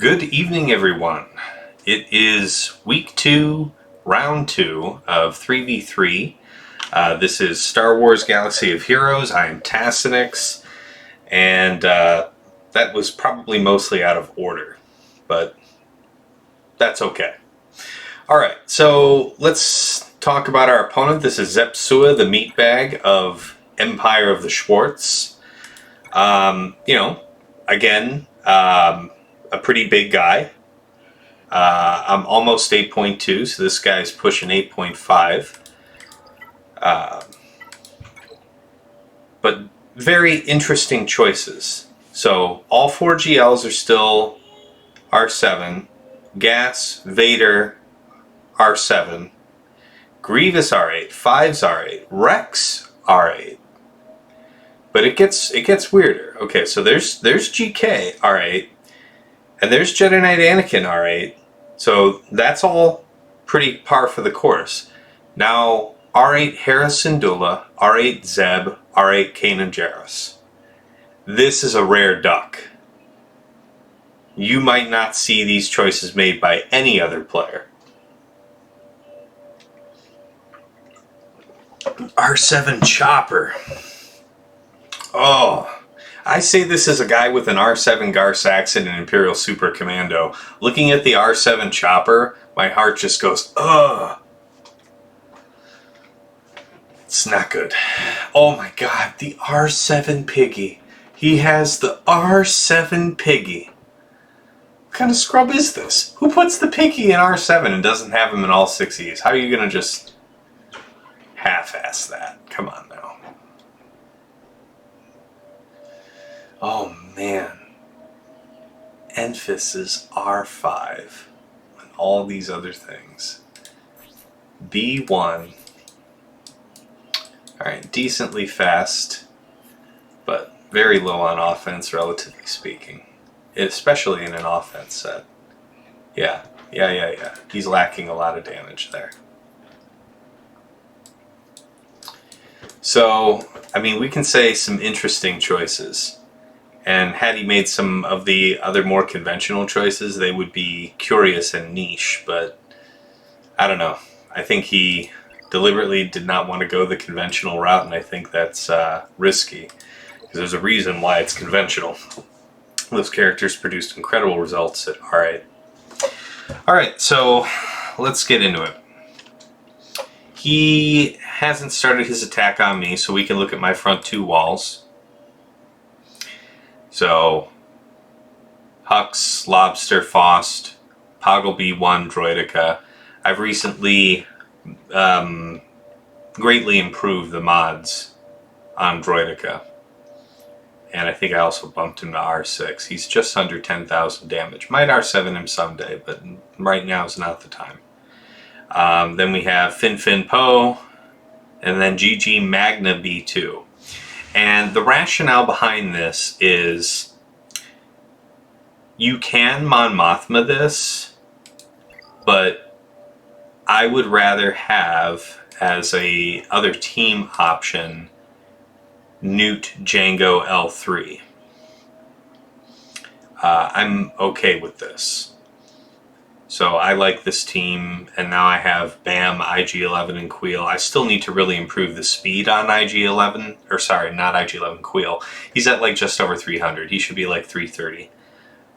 Good evening, everyone. It is week 2, round 2 of 3v3. This is Star Wars Galaxy of Heroes. I am Tassinix, and that was probably mostly out of order, but that's okay. Alright, so let's talk about our opponent. This is Xepsua, the meatbag of Empire of the Schwartz. Again, a pretty big guy. I'm almost 8.2, so this guy's pushing 8.5. But very interesting choices. So all 4 GLs are still R7. Gas, Vader, R7. Grievous R8, 5's R8, Rex R8. But it gets weirder. Okay, so there's GK R8, and there's Jedi Knight Anakin R8. So that's all pretty par for the course. Now R8 Hera Syndulla, R8 Zeb, R8 Canderous. This is a rare duck. You might not see these choices made by any other player. R7 Chopper. Oh, I say this as a guy with an R7 Gar Saxon and Imperial Super Commando. Looking at the R7 Chopper, my heart just goes, ugh. It's not good. Oh my god, the R7 Piggy. He has the R7 Piggy. What kind of scrub is this? Who puts the Piggy in R7 and doesn't have him in all 6Es? How are you going to just half-ass that? Come on now. Oh man, Enfys is R5 and all these other things. B1. Alright, decently fast, but very low on offense, relatively speaking. Especially in an offense set. Yeah. He's lacking a lot of damage there. So, I mean, we can say some interesting choices. And had he made some of the other more conventional choices, they would be curious and niche, but I don't know. I think he deliberately did not want to go the conventional route, and I think that's risky, because there's a reason why it's conventional. Those characters produced incredible results at R8. Alright, so let's get into it. He hasn't started his attack on me, so we can look at my front 2 walls. So, Hux, Lobster, Faust, Poggle B1, Droidica. I've recently greatly improved the mods on Droidica. And I think I also bumped him to R6. He's just under 10,000 damage. Might R7 him someday, but right now is not the time. Then we have Fin Poe, and then GG Magna B2. And the rationale behind this is you can Mon Mothma this, but I would rather have as a other team option Nute Jango L3. I'm okay with this. So I like this team, and now I have BAM, IG-11, and Kuiil. I still need to really improve the speed on IG-11, or sorry, not IG-11, Kuiil. He's at like just over 300. He should be like 330.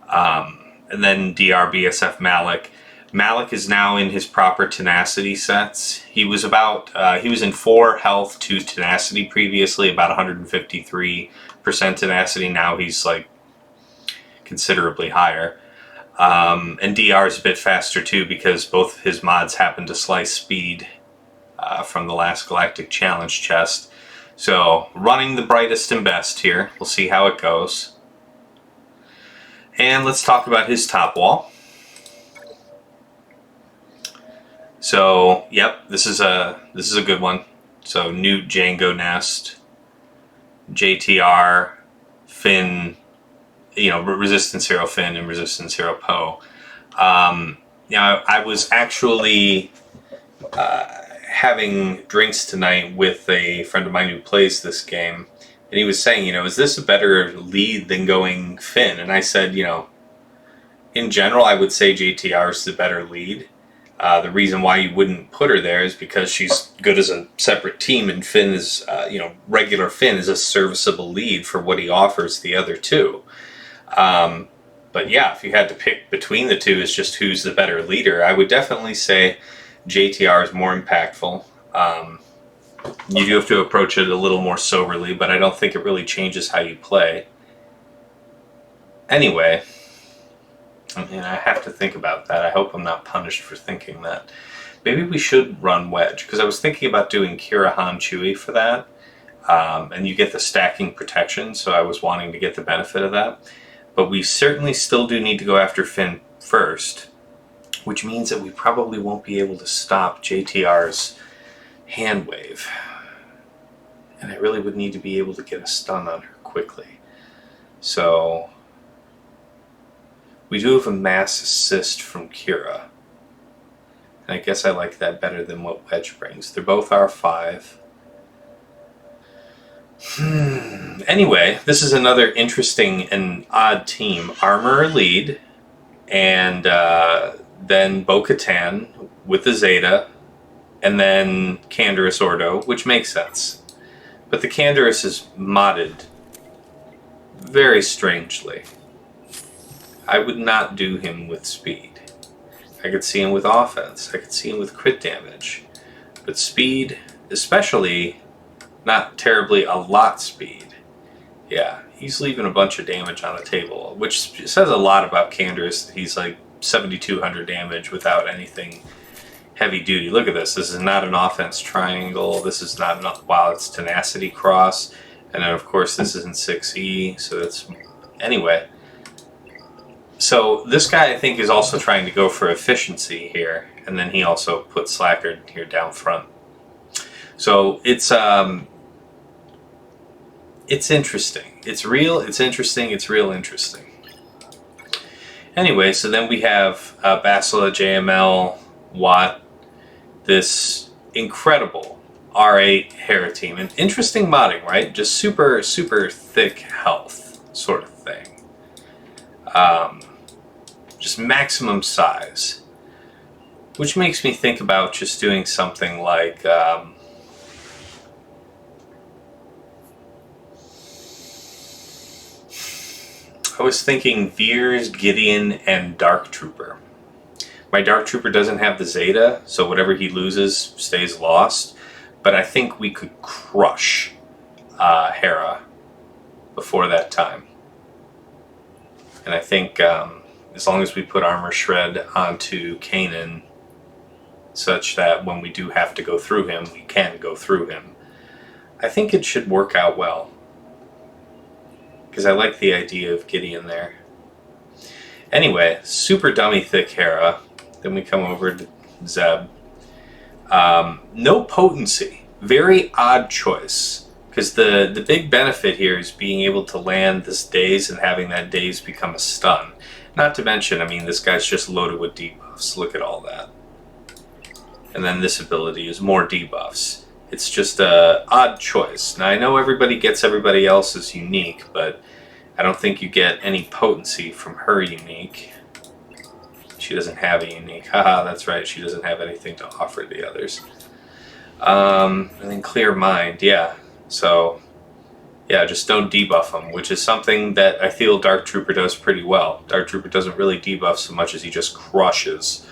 And then DR BSF Malik. Malik is now in his proper tenacity sets. He was in 4 health, 2 tenacity previously, about 153% tenacity. Now he's like considerably higher. And DR is a bit faster too, because both of his mods happen to slice speed from the last Galactic Challenge chest. So, running the brightest and best here. We'll see how it goes. And let's talk about his top wall. So, yep, this is a good one. So, Nute, Jango Nest, JTR, Finn, Resistance Hero Finn and Resistance Hero Poe. I was actually having drinks tonight with a friend of mine who plays this game, and he was saying, is this a better lead than going Finn? And I said, in general, I would say JTR is the better lead. The reason why you wouldn't put her there is because she's good as a separate team, and Finn is, regular Finn is a serviceable lead for what he offers the other two. But yeah, if you had to pick between the two as just who's the better leader, I would definitely say JTR is more impactful. You do have to approach it a little more soberly, but I don't think it really changes how you play. Anyway, I mean, I have to think about that. I hope I'm not punished for thinking that. Maybe we should run Wedge, because I was thinking about doing Kira, Han, Chewie for that. And you get the stacking protection, so I was wanting to get the benefit of that. But we certainly still do need to go after Finn first, which means that we probably won't be able to stop JTR's hand wave. And I really would need to be able to get a stun on her quickly. So we do have a mass assist from Kira. And I guess I like that better than what Wedge brings. They're both R5. Anyway, this is another interesting and odd team. Armor lead, and then Bo-Katan with the Zeta, and then Canderous Ordo, which makes sense. But the Canderous is modded very strangely. I would not do him with speed. I could see him with offense. I could see him with crit damage. But speed, especially not terribly a lot speed. Yeah, he's leaving a bunch of damage on the table, which says a lot about Canderous. He's like 7,200 damage without anything heavy duty. Look at this. This is not an offense triangle. This is not wow, it's tenacity cross. And then of course this isn't 6E, so that's anyway. So this guy I think is also trying to go for efficiency here, and then he also put Slacker here down front. So it's interesting. It's real, it's interesting, it's real interesting. Anyway, so then we have Bastila, JML, Watt, this incredible R8 Hera team. An interesting modding, right? Just super, super thick health sort of thing. Just maximum size. Which makes me think about just doing something like I was thinking Veers, Gideon, and Dark Trooper. My Dark Trooper doesn't have the Zeta, so whatever he loses stays lost. But I think we could crush Hera before that time. And I think as long as we put Armor Shred onto Kanan, such that when we do have to go through him, we can go through him, I think it should work out well. Because I like the idea of Gideon there. Anyway, super dummy thick Hera. Then we come over to Zeb. No potency. Very odd choice. Because the big benefit here is being able to land this daze and having that daze become a stun. Not to mention, I mean, this guy's just loaded with debuffs. Look at all that. And then this ability is more debuffs. It's just a odd choice. Now I know everybody gets everybody else's unique, but I don't think you get any potency from her unique. She doesn't have a unique. Haha, that's right, she doesn't have anything to offer the others. And then Clear Mind, yeah. So, yeah, just don't debuff them, which is something that I feel Dark Trooper does pretty well. Dark Trooper doesn't really debuff so much as he just crushes.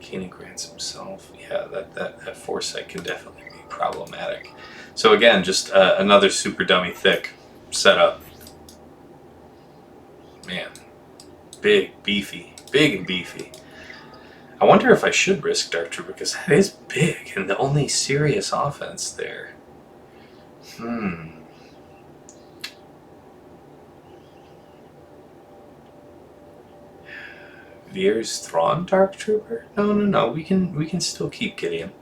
Kanan grants himself. Yeah, that foresight can definitely be problematic. So again, just another super dummy thick setup. Man, big and beefy. I wonder if I should risk Dark Trooper, because that is big and the only serious offense there. Veers, Thrawn, Dark Trooper? No. We can still keep Gideon.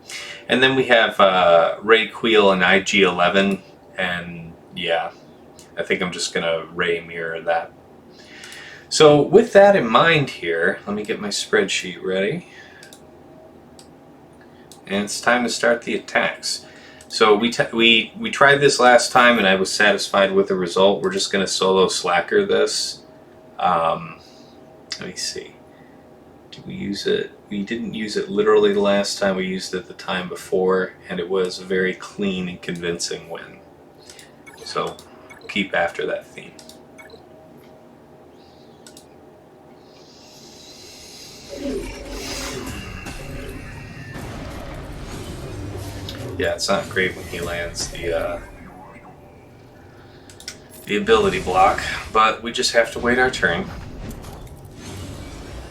And then we have Ray, Kuiil, and IG-11, and yeah, I think I'm just gonna Ray mirror that. So with that in mind here, let me get my spreadsheet ready. And it's time to start the attacks. So we tried this last time, and I was satisfied with the result. We're just going to solo slacker this. Let me see. Did we use it? We didn't use it literally the last time. We used it the time before, and it was a very clean and convincing win. So keep after that theme. Yeah, it's not great when he lands the ability block, but we just have to wait our turn.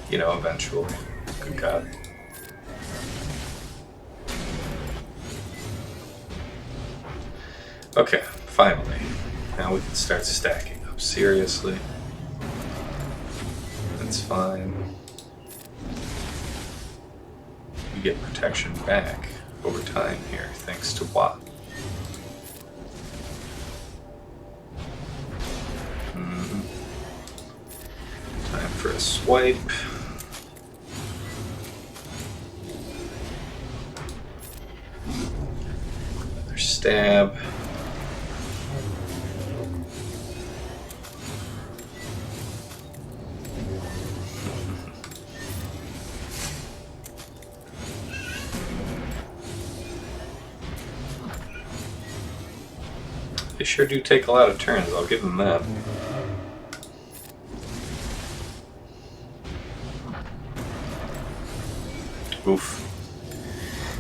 You know, eventually. Good God. Okay, finally. Now we can start stacking up. Seriously. That's fine. We get protection back over time here, thanks to what? Time for a swipe. Another stab. They sure do take a lot of turns, I'll give them that. Oof.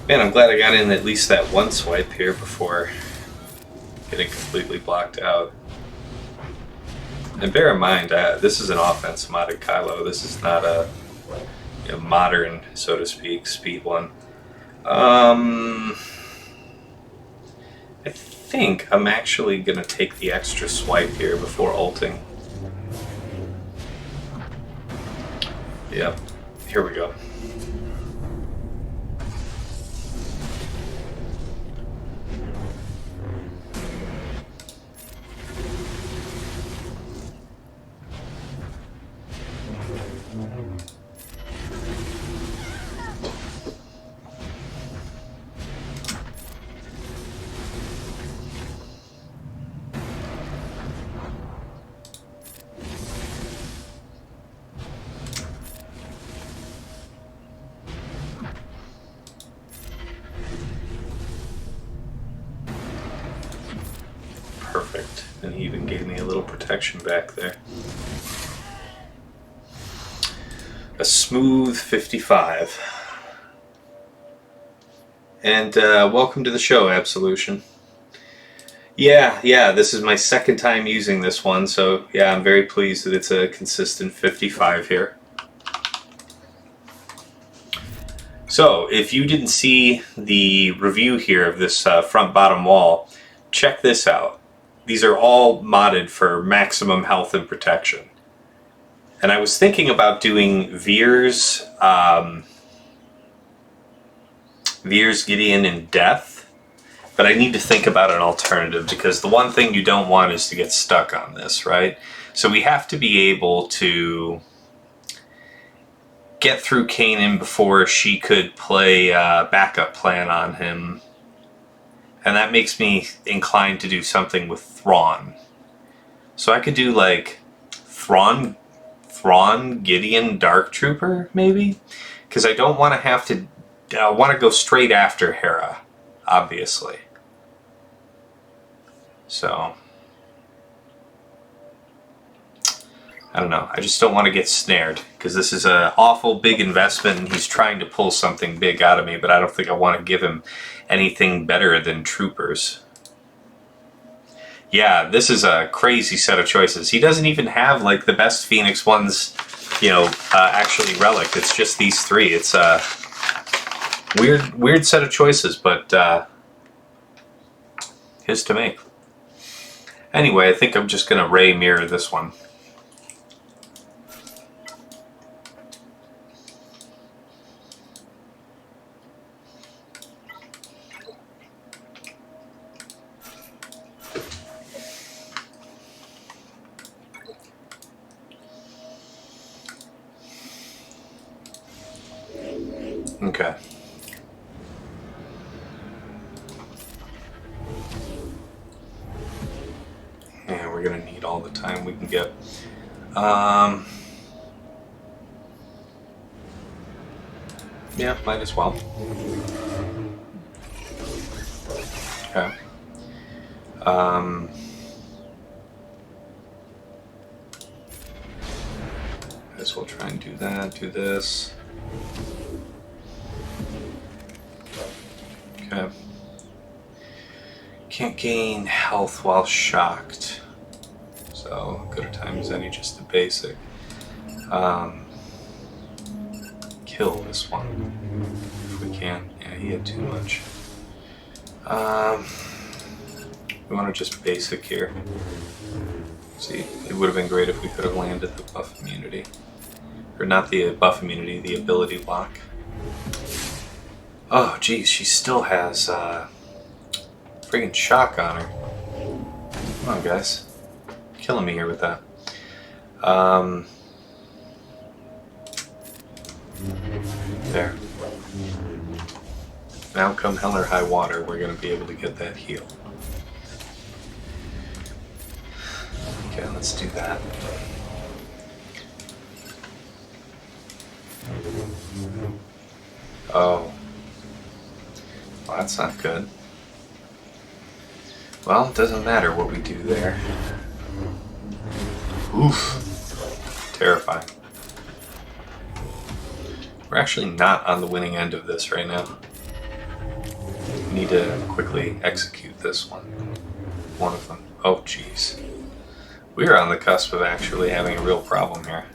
Man, I'm glad I got in at least that one swipe here before getting completely blocked out. And bear in mind, this is an offense modded Kylo. This is not a modern, so to speak, speed one. I think I'm actually going to take the extra swipe here before ulting. Yep, here we go. Perfect. And he even gave me a little protection back there. A smooth 55. And welcome to the show, Absolution. Yeah, this is my second time using this one, so yeah, I'm very pleased that it's a consistent 55 here. So, if you didn't see the review here of this front bottom wall, check this out. These are all modded for maximum health and protection. And I was thinking about doing Veers, Gideon, and Death, but I need to think about an alternative, because the one thing you don't want is to get stuck on this, right? So we have to be able to get through Kanan before she could play a backup plan on him. And that makes me inclined to do something with Thrawn. So I could do like Thrawn, Gideon, Dark Trooper, maybe? Because I don't want to have to... I want to go straight after Hera, obviously. So... I don't know. I just don't want to get snared, because this is an awful big investment, and he's trying to pull something big out of me, but I don't think I want to give him anything better than Troopers. Yeah, this is a crazy set of choices. He doesn't even have, like, the best Phoenix ones, actually relic. It's just these three. It's a weird set of choices, but his to make. Anyway, I think I'm just going to Ray mirror this one. Okay. we're going to need all the time we can get. Yeah, might as well. Okay. Guess we'll try and do that, do this. Okay. Can't gain health while shocked. So, good a time as any, just the basic. Kill this one if we can. Yeah, he had too much. We want to just basic here. See, it would have been great if we could have landed the buff immunity. Or not the buff immunity, the ability lock. Oh, geez, she still has friggin' shock on her. Come on, guys. Killing me here with that. There. Now come hell or high water, we're going to be able to get that heal. Okay, let's do that. Oh. Well, that's not good. Well, it doesn't matter what we do there. Oof. Terrifying. We're actually not on the winning end of this right now. We need to quickly execute this one. One of them. Oh, jeez. We're on the cusp of actually having a real problem here.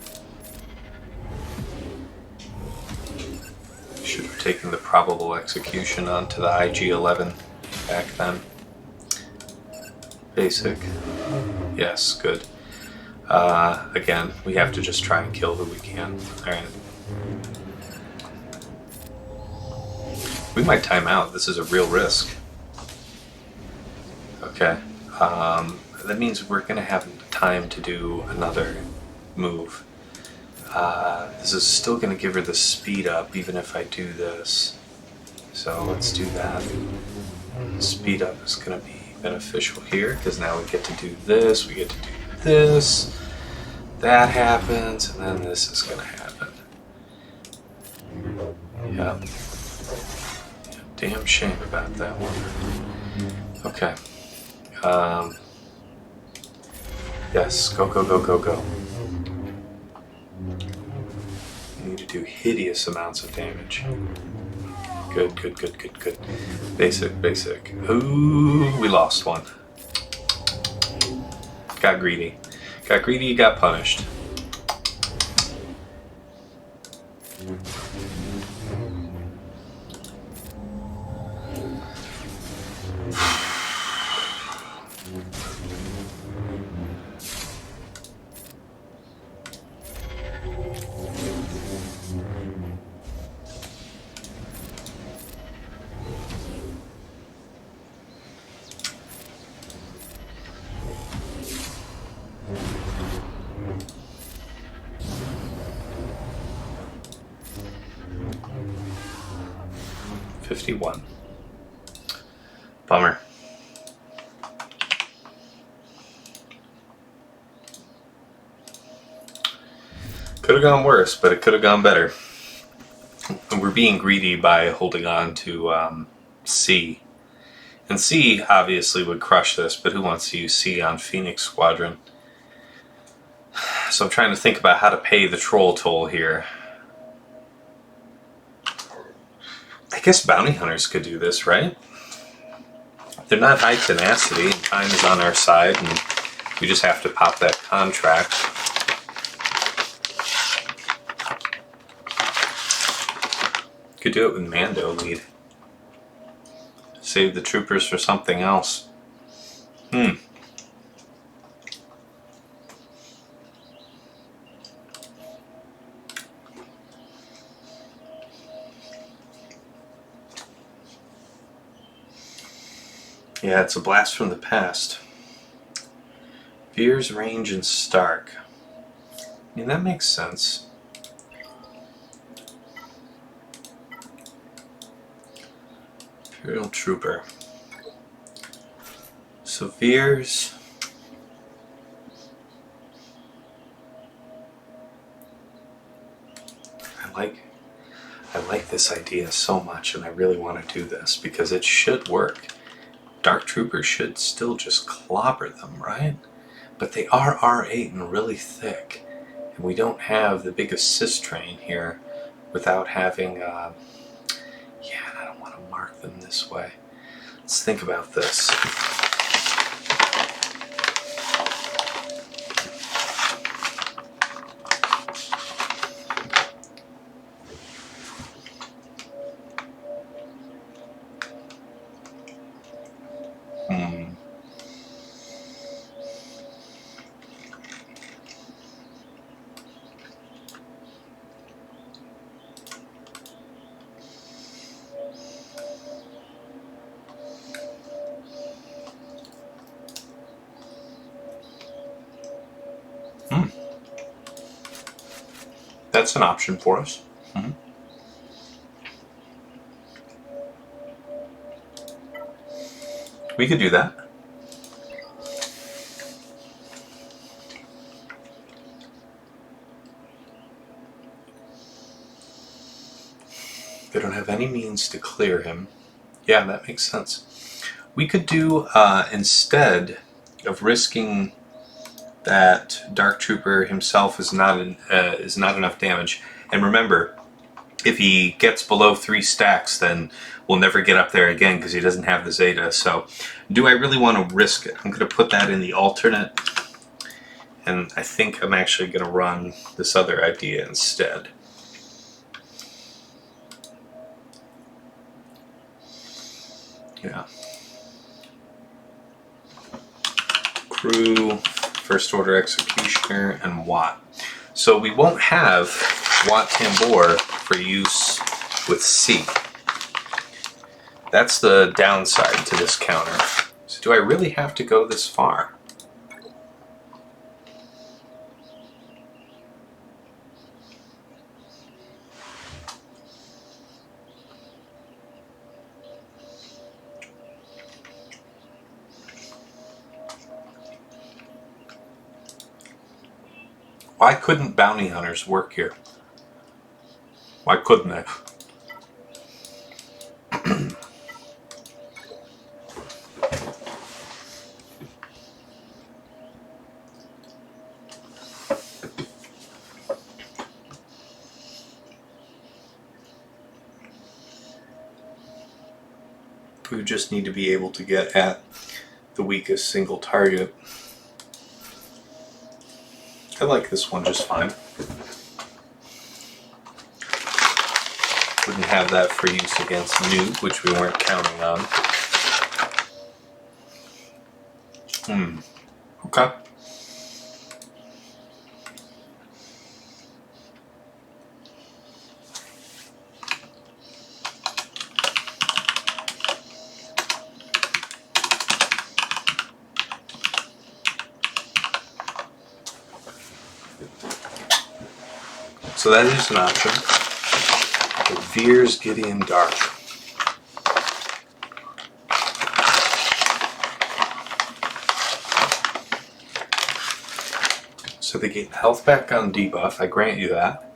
Should have taken the probable execution onto the IG-11 back then. Basic. Yes, good. Again, we have to just try and kill who we can. Alright. We might time out. This is a real risk. Okay. That means we're going to have time to do another move. This is still going to give her the speed up, even if I do this. So let's do that. Speed up is going to be beneficial here, because now we get to do this, we get to do this. That happens, and then this is going to happen. Yeah. Damn shame about that one. Okay. Yes, go, go, go, go, go. We need to do hideous amounts of damage. Good, good, good, good, good. Basic, basic. Ooh, we lost one. Got greedy. Got greedy, got punished. Bummer. Could have gone worse, but it could have gone better. And we're being greedy by holding on to C. And C obviously would crush this, but who wants to use C on Phoenix Squadron? So I'm trying to think about how to pay the troll toll here. I guess bounty hunters could do this, right? They're not high tenacity, and time is on our side, and we just have to pop that contract. Could do it with Mando lead. Save the troopers for something else. Yeah, it's a blast from the past. Veers, range, and Stark. I mean, that makes sense. Imperial Trooper. So Veers. like this idea so much, and I really want to do this because it should work. Dark Troopers should still just clobber them, right? But they are R8 and really thick, and we don't have the big assist train here without having, yeah, I don't want to mark them this way. Let's think about this. That's an option for us. We could do that. They don't have any means to clear him. Yeah, that makes sense. We could do, instead of risking that Dark Trooper himself is not enough damage. And remember, if he gets below 3 stacks, then we'll never get up there again because he doesn't have the Zeta. So, do I really want to risk it? I'm going to put that in the alternate, and I think I'm actually going to run this other idea instead. Yeah. Crew, First Order Executioner, and Watt. So we won't have Watt Tambor for use with C. That's the downside to this counter. So do I really have to go this far? Why couldn't bounty hunters work here? Why couldn't they? We would just need to be able to get at the weakest single target. I like this one just fine. Wouldn't have that for use against Nute, which we weren't counting on. Okay. So that is an option. The Veers, Gideon, Dark. So they get health back on debuff, I grant you that.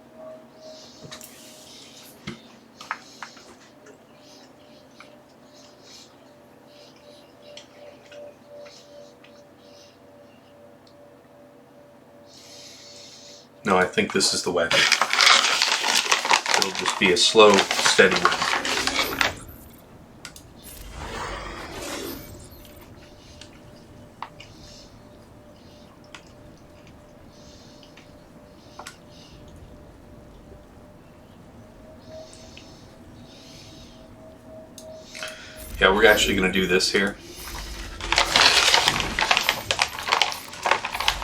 No, I think this is the way. It'll just be a slow, steady win. Yeah, we're actually going to do this here.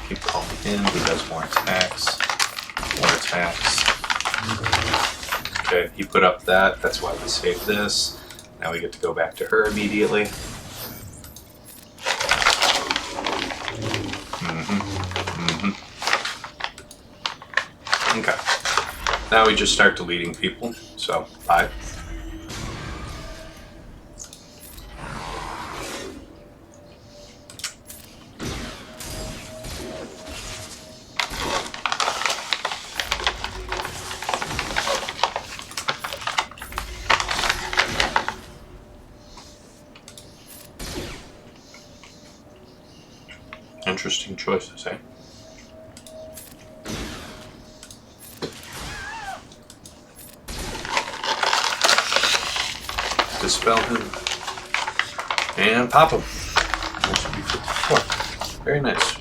Keep calling in, he does more attacks. More attacks. Okay, he put up that. That's why we saved this. Now we get to go back to her immediately. Okay. Now we just start deleting people. So, bye. Interesting choices, eh? Dispel him. And pop him. That should be 54. Very nice.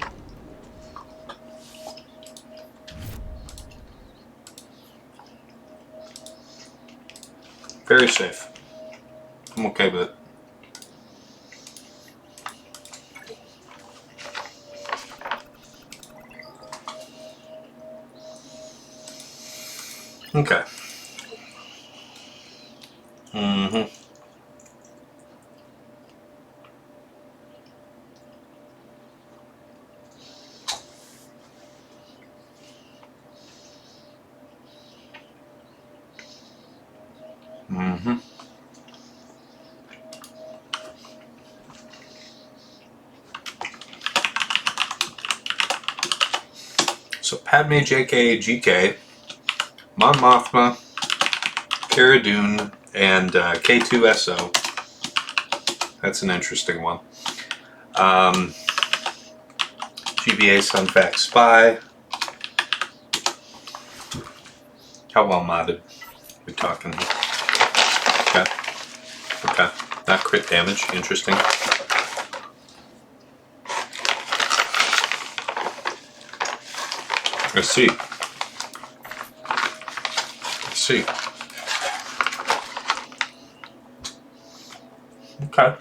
Very safe. I'm okay with it. Okay. Mm-hmm. Mm-hmm. So Padme, JK, GK, Mon Mothma, Cara Dune, and K2SO. That's an interesting one. GBA Sunfax Spy. How well modded we talking here? Okay. Okay. Not crit damage. Interesting. Let's see. Let's see. Okay.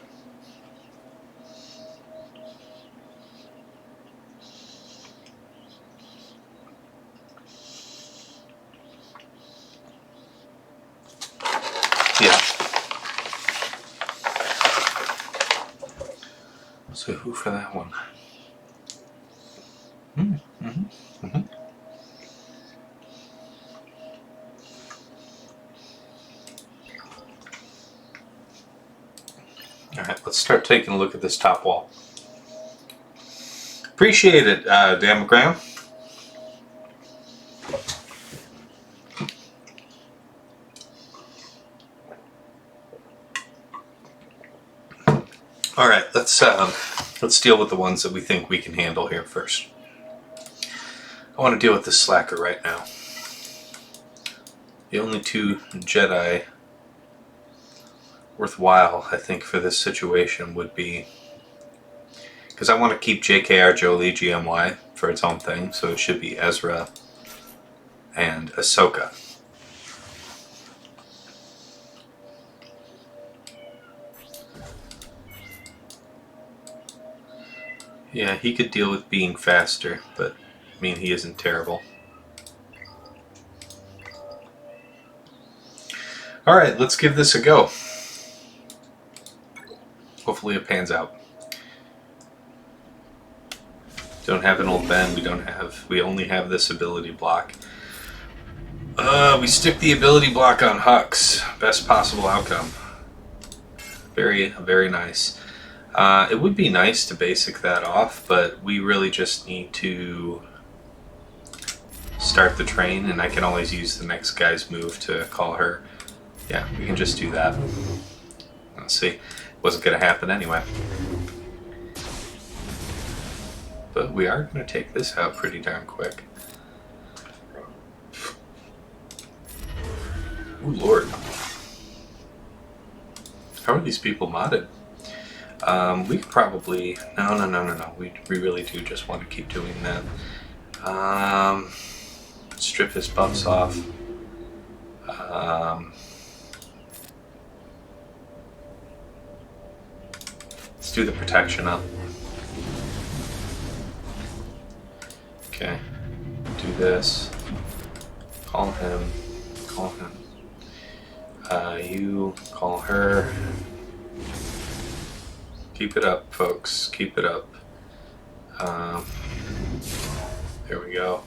Yeah. So who for that one? Alright, let's start taking a look at this top wall. Appreciate it, Damagram. Alright, let's deal with the ones that we think we can handle here first. I want to deal with this slacker right now. The only two Jedi worthwhile, I think, for this situation would be, because I want to keep JKR Jolee GMY for its own thing, so it should be Ezra and Ahsoka. Yeah, he could deal with being faster, but I mean, he isn't terrible. Alright, let's give this a go. Hopefully it pans out. Don't have an old Ben, we only have this ability block. We stick the ability block on Hux. Best possible outcome. Very, very nice. It would be nice to basic that off, but we really just need to start the train, and I can always use the next guy's move to call her. Yeah, we can just do that. Let's see. Wasn't going to happen anyway. But we are going to take this out pretty darn quick. Ooh, Lord. How are these people modded? We could probably... No. We really do just want to keep doing that. Strip his buffs off. Let's do the protection up. Okay. Do this. Call him. Call him. You call her. Keep it up, folks. Keep it up. There we go.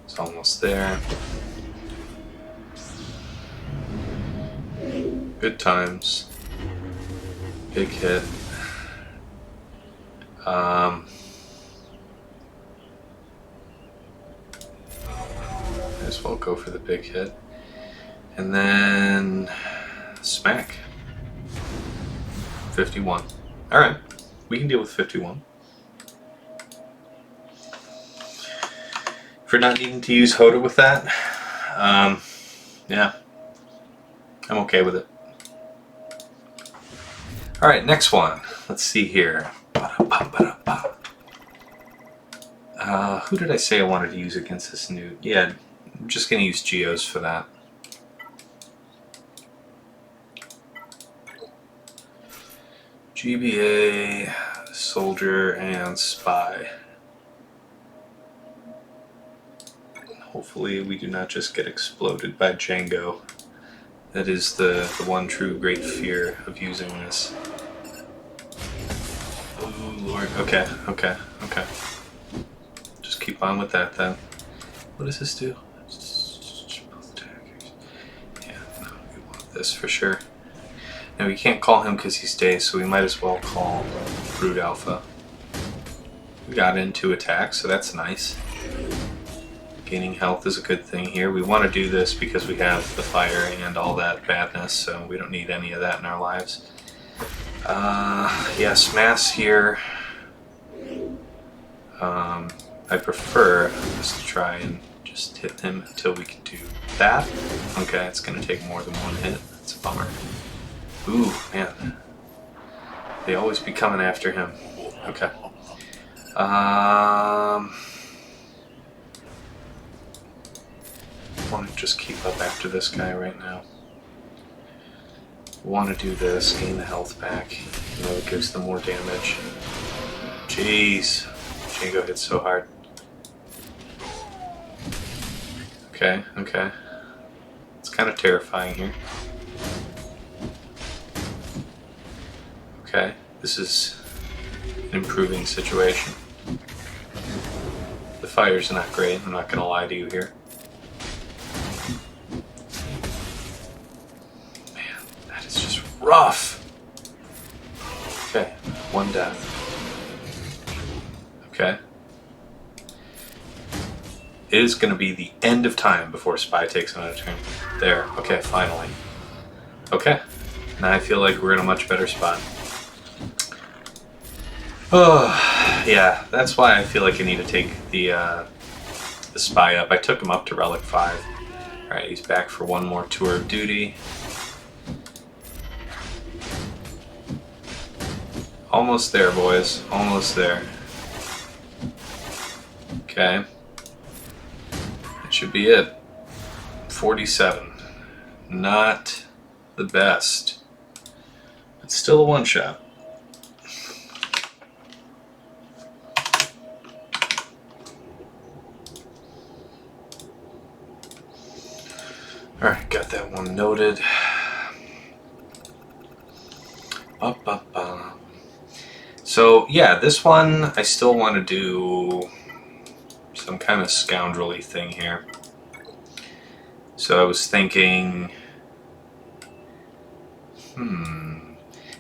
It's almost there. Good times. Big hit. Might as well go for the big hit. And then smack. 51. Alright, we can deal with 51. for not needing to use Hoda with that. Yeah, I'm okay with it. Alright, next one. Let's see here. Who did I say I wanted to use against this Nute? Yeah, I'm just going to use Geos for that. GBA, Soldier, and Spy. Hopefully we do not just get exploded by Jango. That is the one true great fear of using this. Oh lord, okay. Just keep on with that then. What does this do? Yeah, no, we want this for sure. Now we can't call him because he's day, so we might as well call Brood Alpha. We got into attack, so that's nice. Gaining health is a good thing here. We want to do this because we have the fire and all that badness, so we don't need any of that in our lives. Yes, mass here. I prefer just to try and just hit him until we can do that. Okay, it's going to take more than one hit. That's a bummer. Ooh, man. They always be coming after him. Okay. I want to just keep up after this guy right now. Want to do this, gain the health back. You know, it gives them more damage. Jeez. Jango hits so hard. Okay. It's kind of terrifying here. Okay, this is an improving situation. The fire's not great, I'm not gonna lie to you here. Man, that is just rough. Okay, one death. Okay. It is gonna be the end of time before Spy takes another turn. There, okay, finally. Okay, now I feel like we're in a much better spot. Oh, yeah, that's why I feel like I need to take the Spy up. I took him up to Relic 5. Alright, he's back for one more tour of duty. Almost there, boys. Almost there. Okay. That should be it. 47. Not the best. It's still a one-shot. Alright, got that one noted. So, yeah, this one I still want to do some kind of scoundrelly thing here. So I was thinking,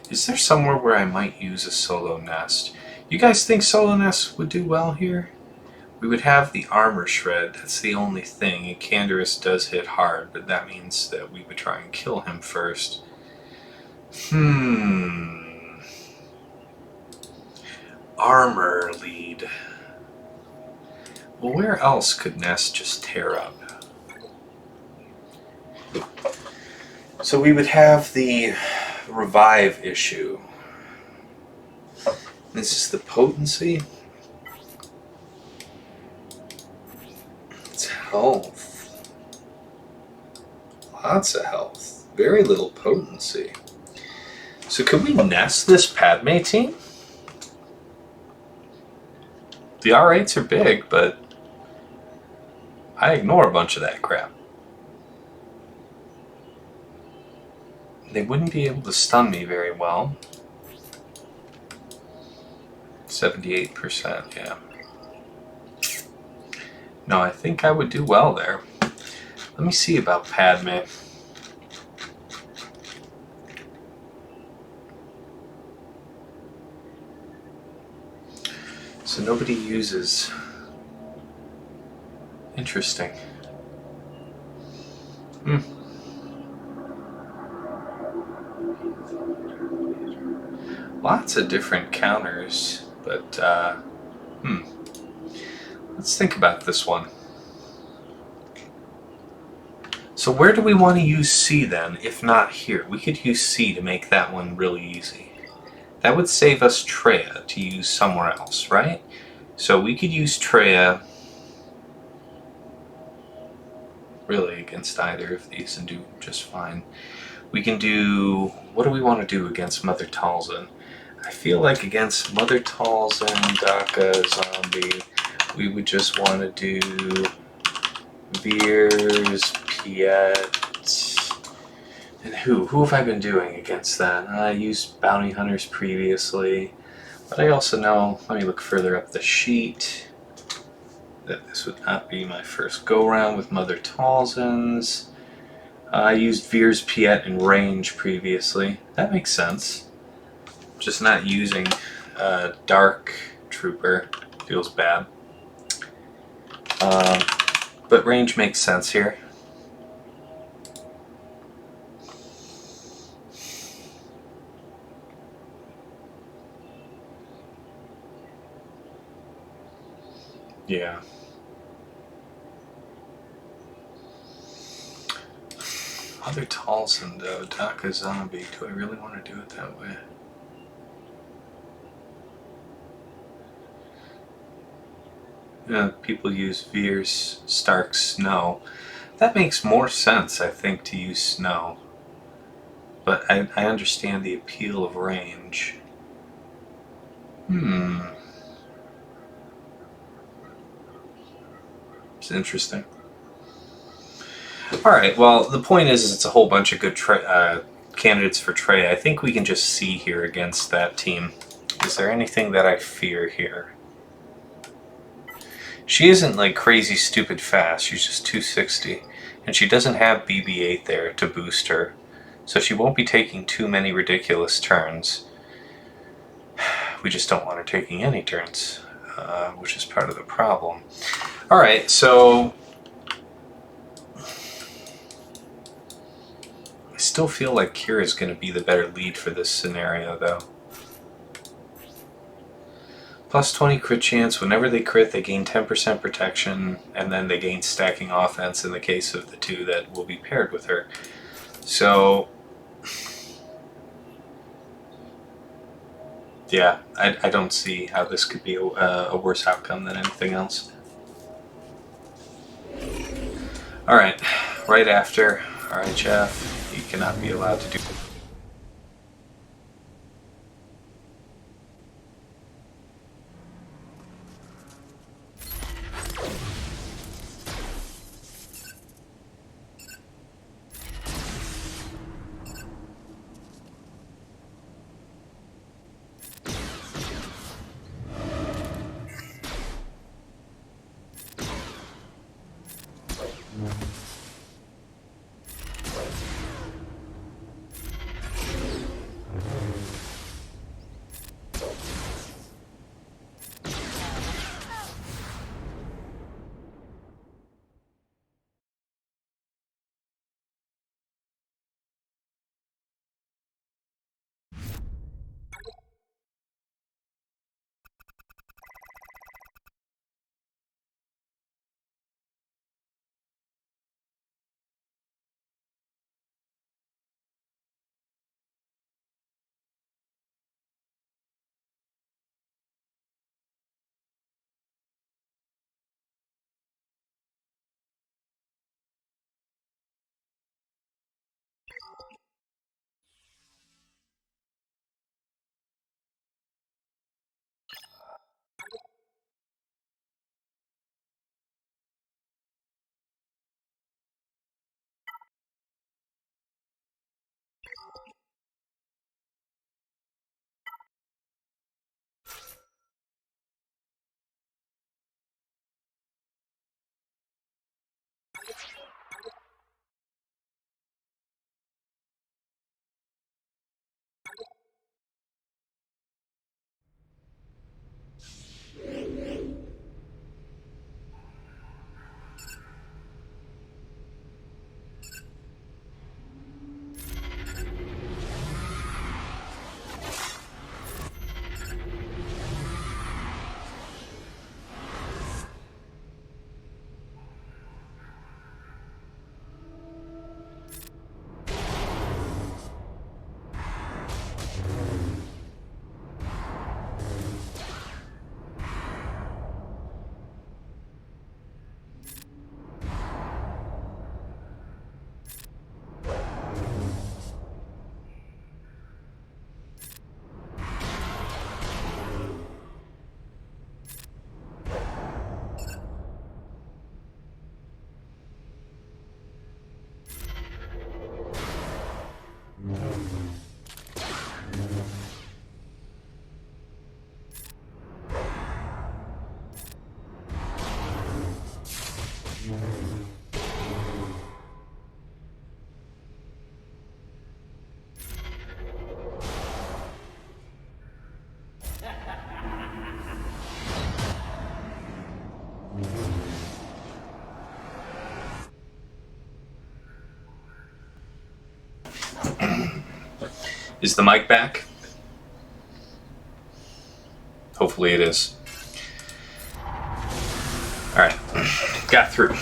is there somewhere where I might use a solo nest? You guys think solo nest would do well here? We would have the armor shred, that's the only thing, and Canderous does hit hard, but that means that we would try and kill him first. Armor lead. Well, where else could Nest just tear up? So we would have the revive issue. This is the potency. It's health. Lots of health. Very little potency. So could we nest this Padme team? The R8s are big, but I ignore a bunch of that crap. They wouldn't be able to stun me very well. 78%, yeah. No, I think I would do well there. Let me see about Padme. So nobody uses... Interesting. Lots of different counters, but let's think about this one. So where do we want to use C then, if not here? We could use C to make that one really easy. That would save us Traya to use somewhere else, right? So we could use Traya really against either of these and do just fine. We can do... what do we want to do against Mother Talzin? I feel like against Mother Talzin, Daka, Zombie, we would just want to do Veers, Piett, and who? Who have I been doing against that? I used Bounty Hunters previously, but I also know, let me look further up the sheet, that this would not be my first go-round with Mother Talzin's. I used Veers, Piett, and Range previously. That makes sense. Just not using Dark Trooper feels bad. But Range makes sense here. Yeah. Mother Talzin though, Daka Zombie. Do I really want to do it that way? Yeah, people use Veers, Stark, Snow. That makes more sense, I think, to use Snow. But I understand the appeal of Range. It's interesting. Alright, well, the point is it's a whole bunch of good candidates for Traya. I think we can just see here against that team. Is there anything that I fear here? She isn't like crazy stupid fast, she's just 260. And she doesn't have BB-8 there to boost her. So she won't be taking too many ridiculous turns. We just don't want her taking any turns, which is part of the problem. Alright, so... I still feel like Kira's going to be the better lead for this scenario, though. Plus 20 crit chance. Whenever they crit, they gain 10% protection, and then they gain stacking offense in the case of the two that will be paired with her. So, yeah, I don't see how this could be a worse outcome than anything else. Alright, right after RHF, you cannot be allowed to do... Is the mic back? Hopefully it is. Alright, got through.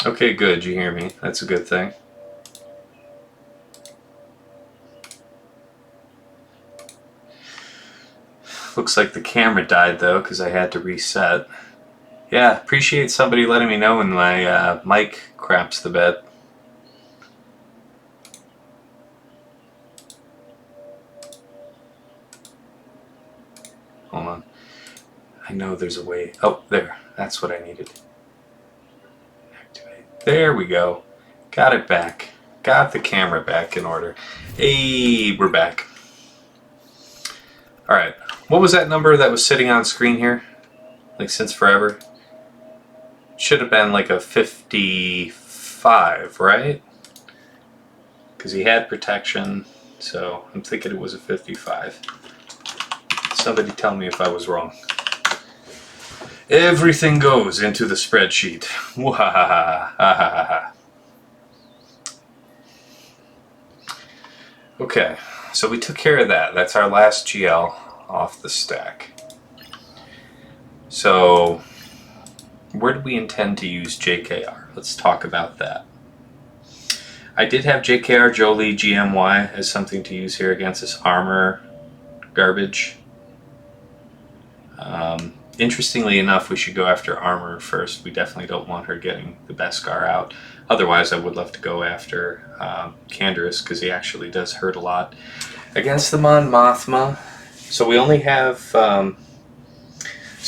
Okay, good, you hear me. That's a good thing. Looks like the camera died though, because I had to reset. Yeah, appreciate somebody letting me know when my mic craps the bed. Hold on. I know there's a way. Oh, there. That's what I needed. Activate. There we go. Got it back. Got the camera back in order. Hey, we're back. Alright. What was that number that was sitting on screen here? Like since forever? Should have been like a 55, right? Because he had protection, so I'm thinking it was a 55. Somebody tell me if I was wrong. Everything goes into the spreadsheet. Wahahaha. Okay, so we took care of that. That's our last GL off the stack. So, where do we intend to use JKR? Let's talk about that. I did have JKR, Jolee, GMY as something to use here against this armor garbage. Interestingly enough, we should go after armor first. We definitely don't want her getting the Beskar out. Otherwise, I would love to go after Canderous, because he actually does hurt a lot. Against the Mon Mothma, so we only have... so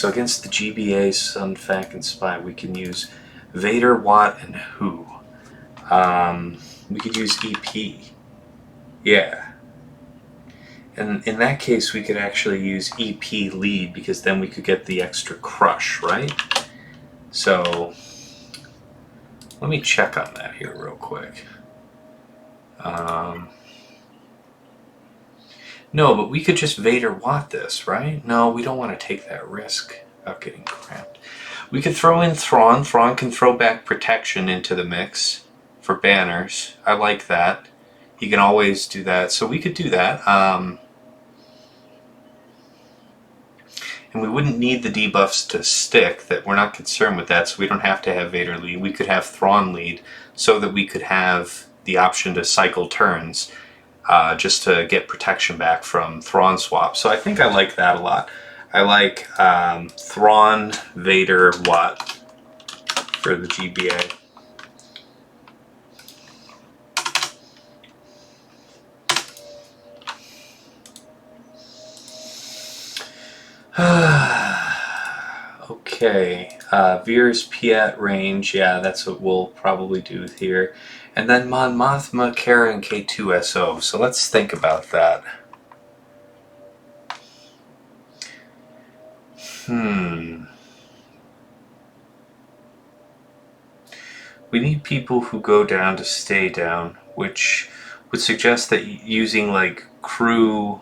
against the GBA, Sun, Fac, and Spy, we can use Vader, Watt, and Who. We could use EP. Yeah. And in that case, we could actually use EP lead, because then we could get the extra crush, right? So, let me check on that here real quick. No, but we could just Vader Watt this, right? No, we don't want to take that risk of getting cramped. We could throw in Thrawn. Thrawn can throw back protection into the mix for banners. I like that. He can always do that. So we could do that. And we wouldn't need the debuffs to stick, that we're not concerned with that, so we don't have to have Vader lead. We could have Thrawn lead, so that we could have the option to cycle turns, just to get protection back from Thrawn swap. So I think I like that a lot. I like Thrawn, Vader, Watt for the GBA. Okay, Veers, Piett, range, yeah, that's what we'll probably do here. And then Mon Mothma, Kara, and K2SO. So let's think about that. We need people who go down to stay down, which would suggest that using like crew.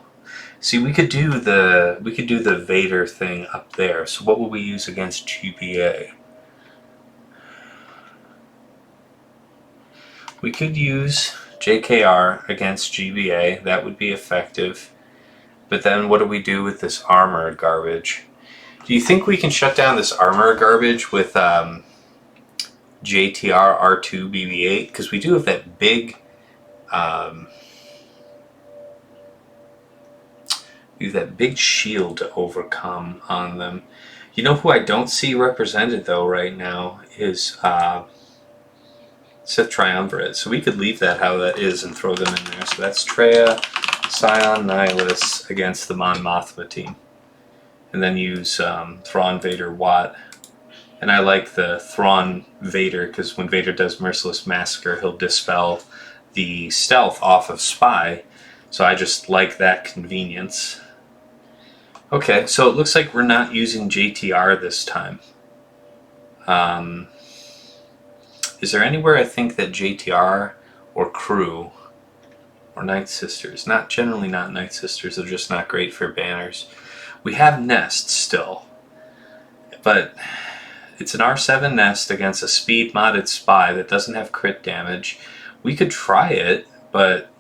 See, we could do the Vader thing up there. So what would we use against GBA? We could use JKR against GBA. That would be effective. But then what do we do with this armor garbage? Do you think we can shut down this armor garbage with JTR R2 BB8? Because we do have that big... we have that big shield to overcome on them. You know who I don't see represented though right now is Sith Triumvirate. So we could leave that how that is and throw them in there. So that's Traya, Sion, Nihilus against the Mon Mothma team. And then use Thrawn, Vader, Watt. And I like the Thrawn Vader, because when Vader does Merciless Massacre, he'll dispel the stealth off of Spy. So I just like that convenience. Okay, so it looks like we're not using JTR this time. Is there anywhere I think that JTR or crew or Night Sisters, generally not Night Sisters, they're just not great for banners. We have Nest still, But it's an R7 nest against a speed modded spy that doesn't have crit damage. We could try it, but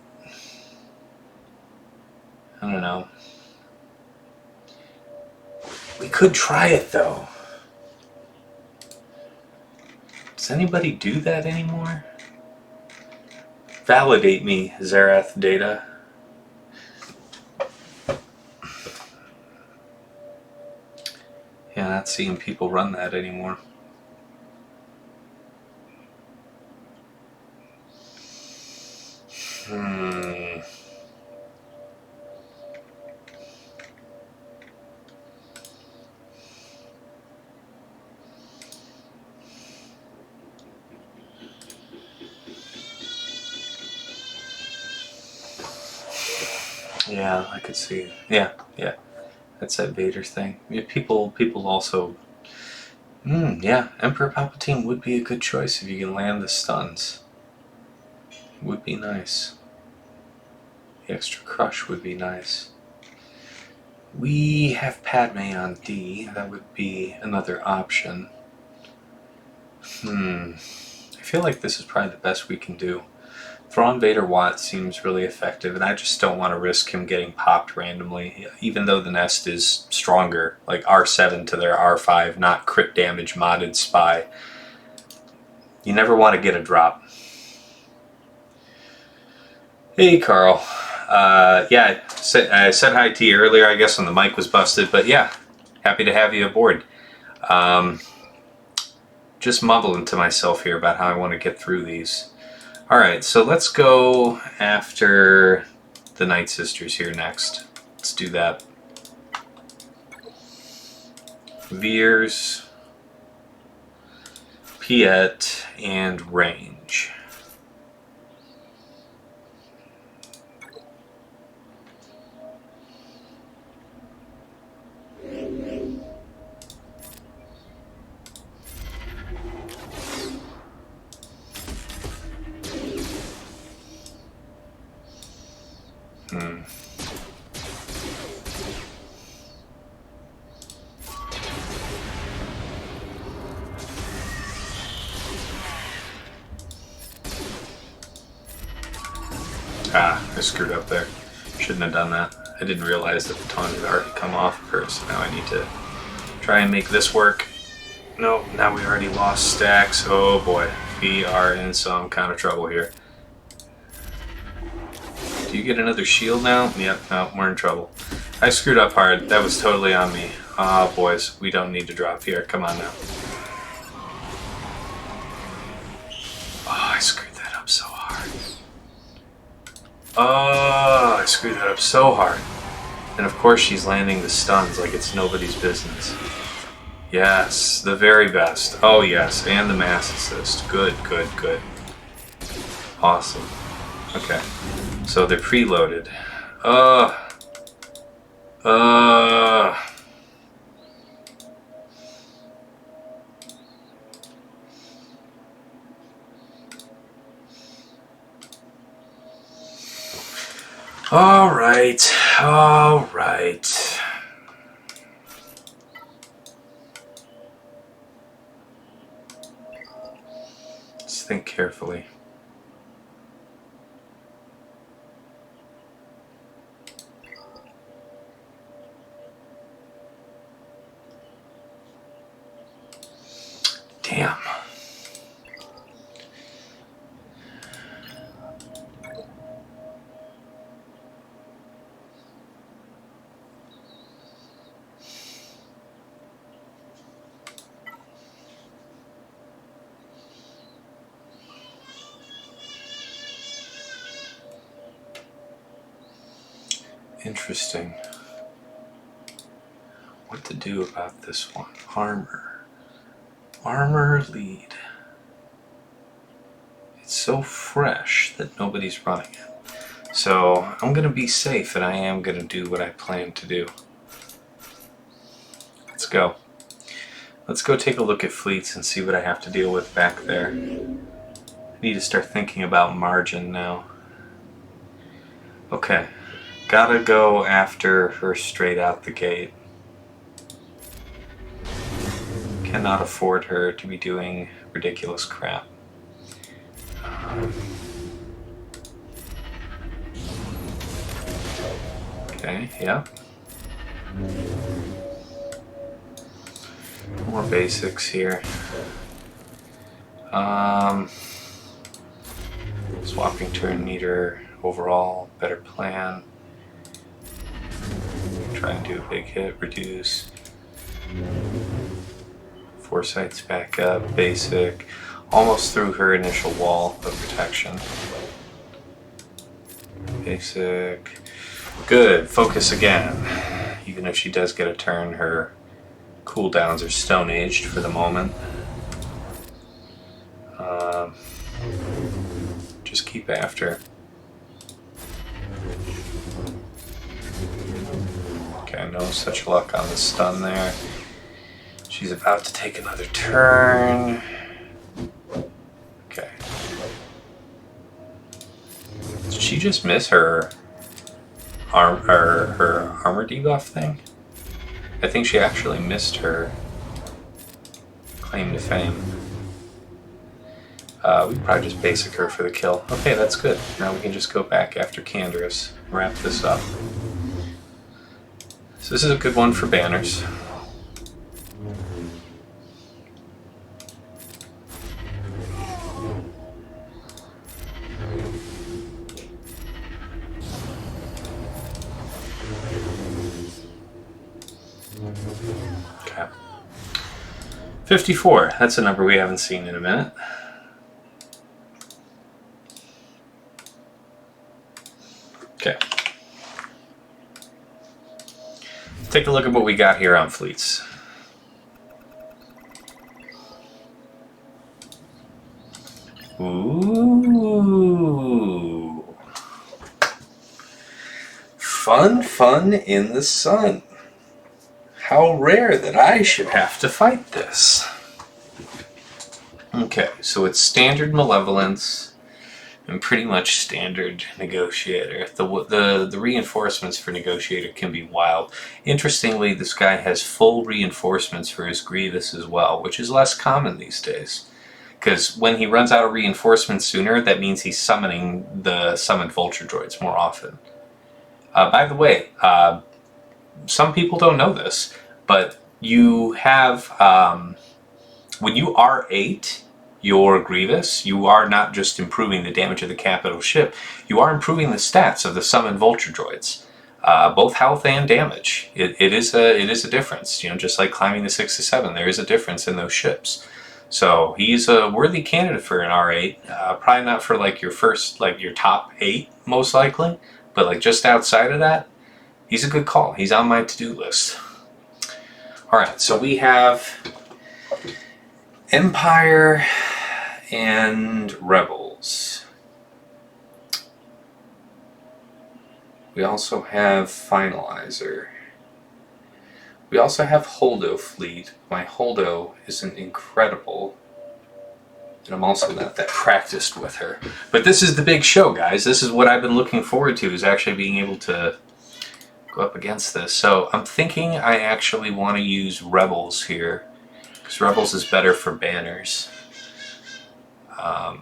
I don't know. We could try it though. Does anybody do that anymore? Validate me, Zerath Data. Yeah, not seeing people run that anymore. Yeah, I could see. Yeah. That's that Vader thing. Yeah, people also. Yeah, Emperor Palpatine would be a good choice if you can land the stuns. Would be nice. The extra crush would be nice. We have Padme on D. That would be another option. I feel like this is probably the best we can do. Thrawn Vader Watt seems really effective, and I just don't want to risk him getting popped randomly, even though the nest is stronger, like R7 to their R5, not crit damage modded spy. You never want to get a drop. Hey, Carl. Yeah, I said hi to you earlier, I guess, when the mic was busted, but yeah, happy to have you aboard. Just mumbling to myself here about how I want to get through these. Alright, so let's go after the Night Sisters here next. Let's do that. Veers, Piett, and range. I screwed up there. Shouldn't have done that. I didn't realize that the taunt had already come off of her, so now I need to try and make this work. No, now we already lost stacks. Oh boy, we are in some kind of trouble here. Do you get another shield now? Yep, no, we're in trouble. I screwed up hard. That was totally on me. Ah, boys, we don't need to drop here. Come on now. Oh, I screwed that up so hard. Oh, I screwed that up so hard. And of course she's landing the stuns like it's nobody's business. Yes, the very best. Oh yes, and the mass assist. Good. Awesome. Okay, so they're preloaded. All right. Let's think carefully. Damn. Interesting. What to do about this one? Armor lead. It's so fresh that nobody's running it. So I'm gonna be safe and I am gonna do what I plan to do. Let's go. Let's go take a look at fleets and see what I have to deal with back there. I need to start thinking about margin now. Okay. Gotta go after her straight out the gate. Cannot afford her to be doing ridiculous crap. Okay, yeah. More basics here. Swapping turn meter overall, better plan. Try and do a big hit, reduce. Foresight's back up, basic. Almost through her initial wall of protection. Basic. Good, focus again. Even if she does get a turn, her cooldowns are stone aged for the moment. Just keep after. Okay, no such luck on the stun there. She's about to take another turn. Okay. Did she just miss her armor debuff thing? I think she actually missed her claim to fame. We can probably just basic her for the kill. Okay, that's good. Now we can just go back after Canderous. Wrap this up. So this is a good one for banners. Okay. 54. That's a number we haven't seen in a minute. Okay. Take a look at what we got here on fleets. Ooh. Fun in the sun. How rare that I should have to fight this. Okay, so it's standard Malevolence and pretty much standard Negotiator. The reinforcements for Negotiator can be wild. Interestingly, this guy has full reinforcements for his Grievous as well, which is less common these days. Because when he runs out of reinforcements sooner, that means he's summoning the summoned Vulture Droids more often. By the way, some people don't know this, but you have, when you R8 your Grievous, you are not just improving the damage of the capital ship, you are improving the stats of the summoned Vulture Droids. Both health and damage. It is a difference. You know, just like climbing the 6 to 7, there is a difference in those ships. So he's a worthy candidate for an R8. Probably not for like your first, like your top 8, most likely, but like just outside of that, he's a good call. He's on my to-do list. Alright, so we have Empire and Rebels. We also have Finalizer. We also have Holdo fleet. My Holdo isn't incredible, and I'm also not that practiced with her. But this is the big show, guys. This is what I've been looking forward to, is actually being able to go up against this. So I'm thinking I actually want to use Rebels here, because Rebels is better for banners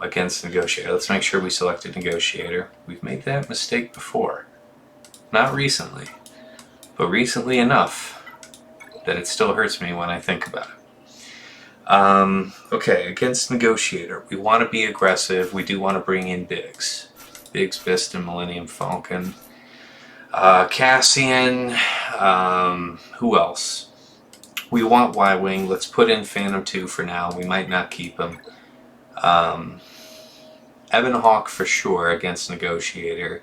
against Negotiator. Let's make sure we selected Negotiator. We've made that mistake before. Not recently, but recently enough that it still hurts me when I think about it. Okay, against Negotiator, we want to be aggressive. We do want to bring in Biggs. Biggs, Bist, and Millennium Falcon. Cassian, who else? We want Y-Wing. Let's put in Phantom 2 for now. We might not keep him. Ebon Hawk for sure against Negotiator.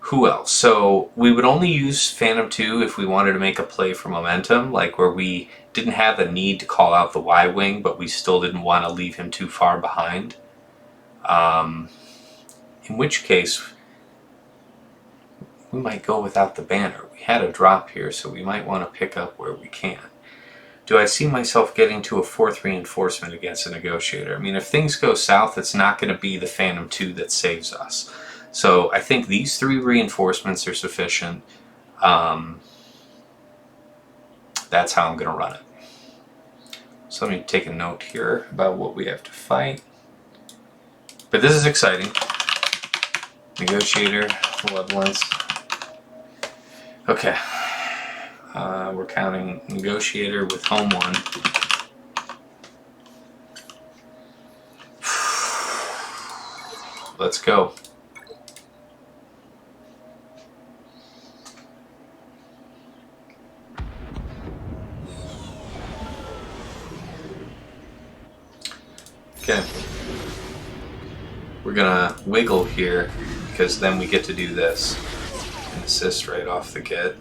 Who else? So we would only use Phantom 2 if we wanted to make a play for momentum, like where we didn't have a need to call out the Y-Wing, but we still didn't want to leave him too far behind. In which case, we might go without the banner. We had a drop here, so we might want to pick up where we can. Do I see myself getting to a 4th reinforcement against a Negotiator? I mean, if things go south, it's not going to be the Phantom 2 that saves us. So I think these 3 reinforcements are sufficient. That's how I'm going to run it. So let me take a note here about what we have to fight. But this is exciting. Negotiator, Malevolence. Okay. We're counting Negotiator with home 1. Let's go. Okay. We're gonna wiggle here because then we get to do this and assist right off the get.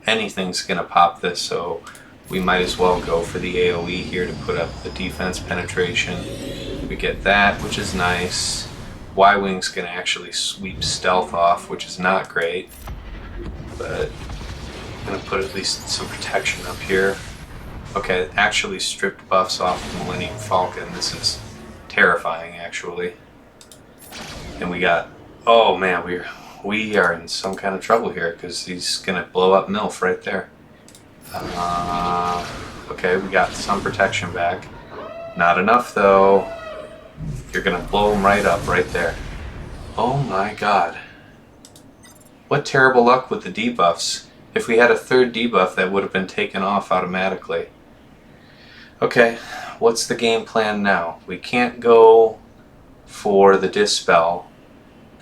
Anything's gonna pop this, so we might as well go for the AoE here to put up the defense penetration. We get that, which is nice. Y-Wing's gonna actually sweep stealth off, which is not great, but I'm gonna put at least some protection up here. Okay, it actually stripped buffs off the Millennium Falcon. This is terrifying, actually. And we got, oh man, we are in some kind of trouble here because he's gonna blow up MILF right there. Okay, we got some protection back. Not enough though. You're gonna blow him right up right there. Oh my god. What terrible luck with the debuffs. If we had a third debuff, that would have been taken off automatically. Okay, what's the game plan now? We can't go for the Dispel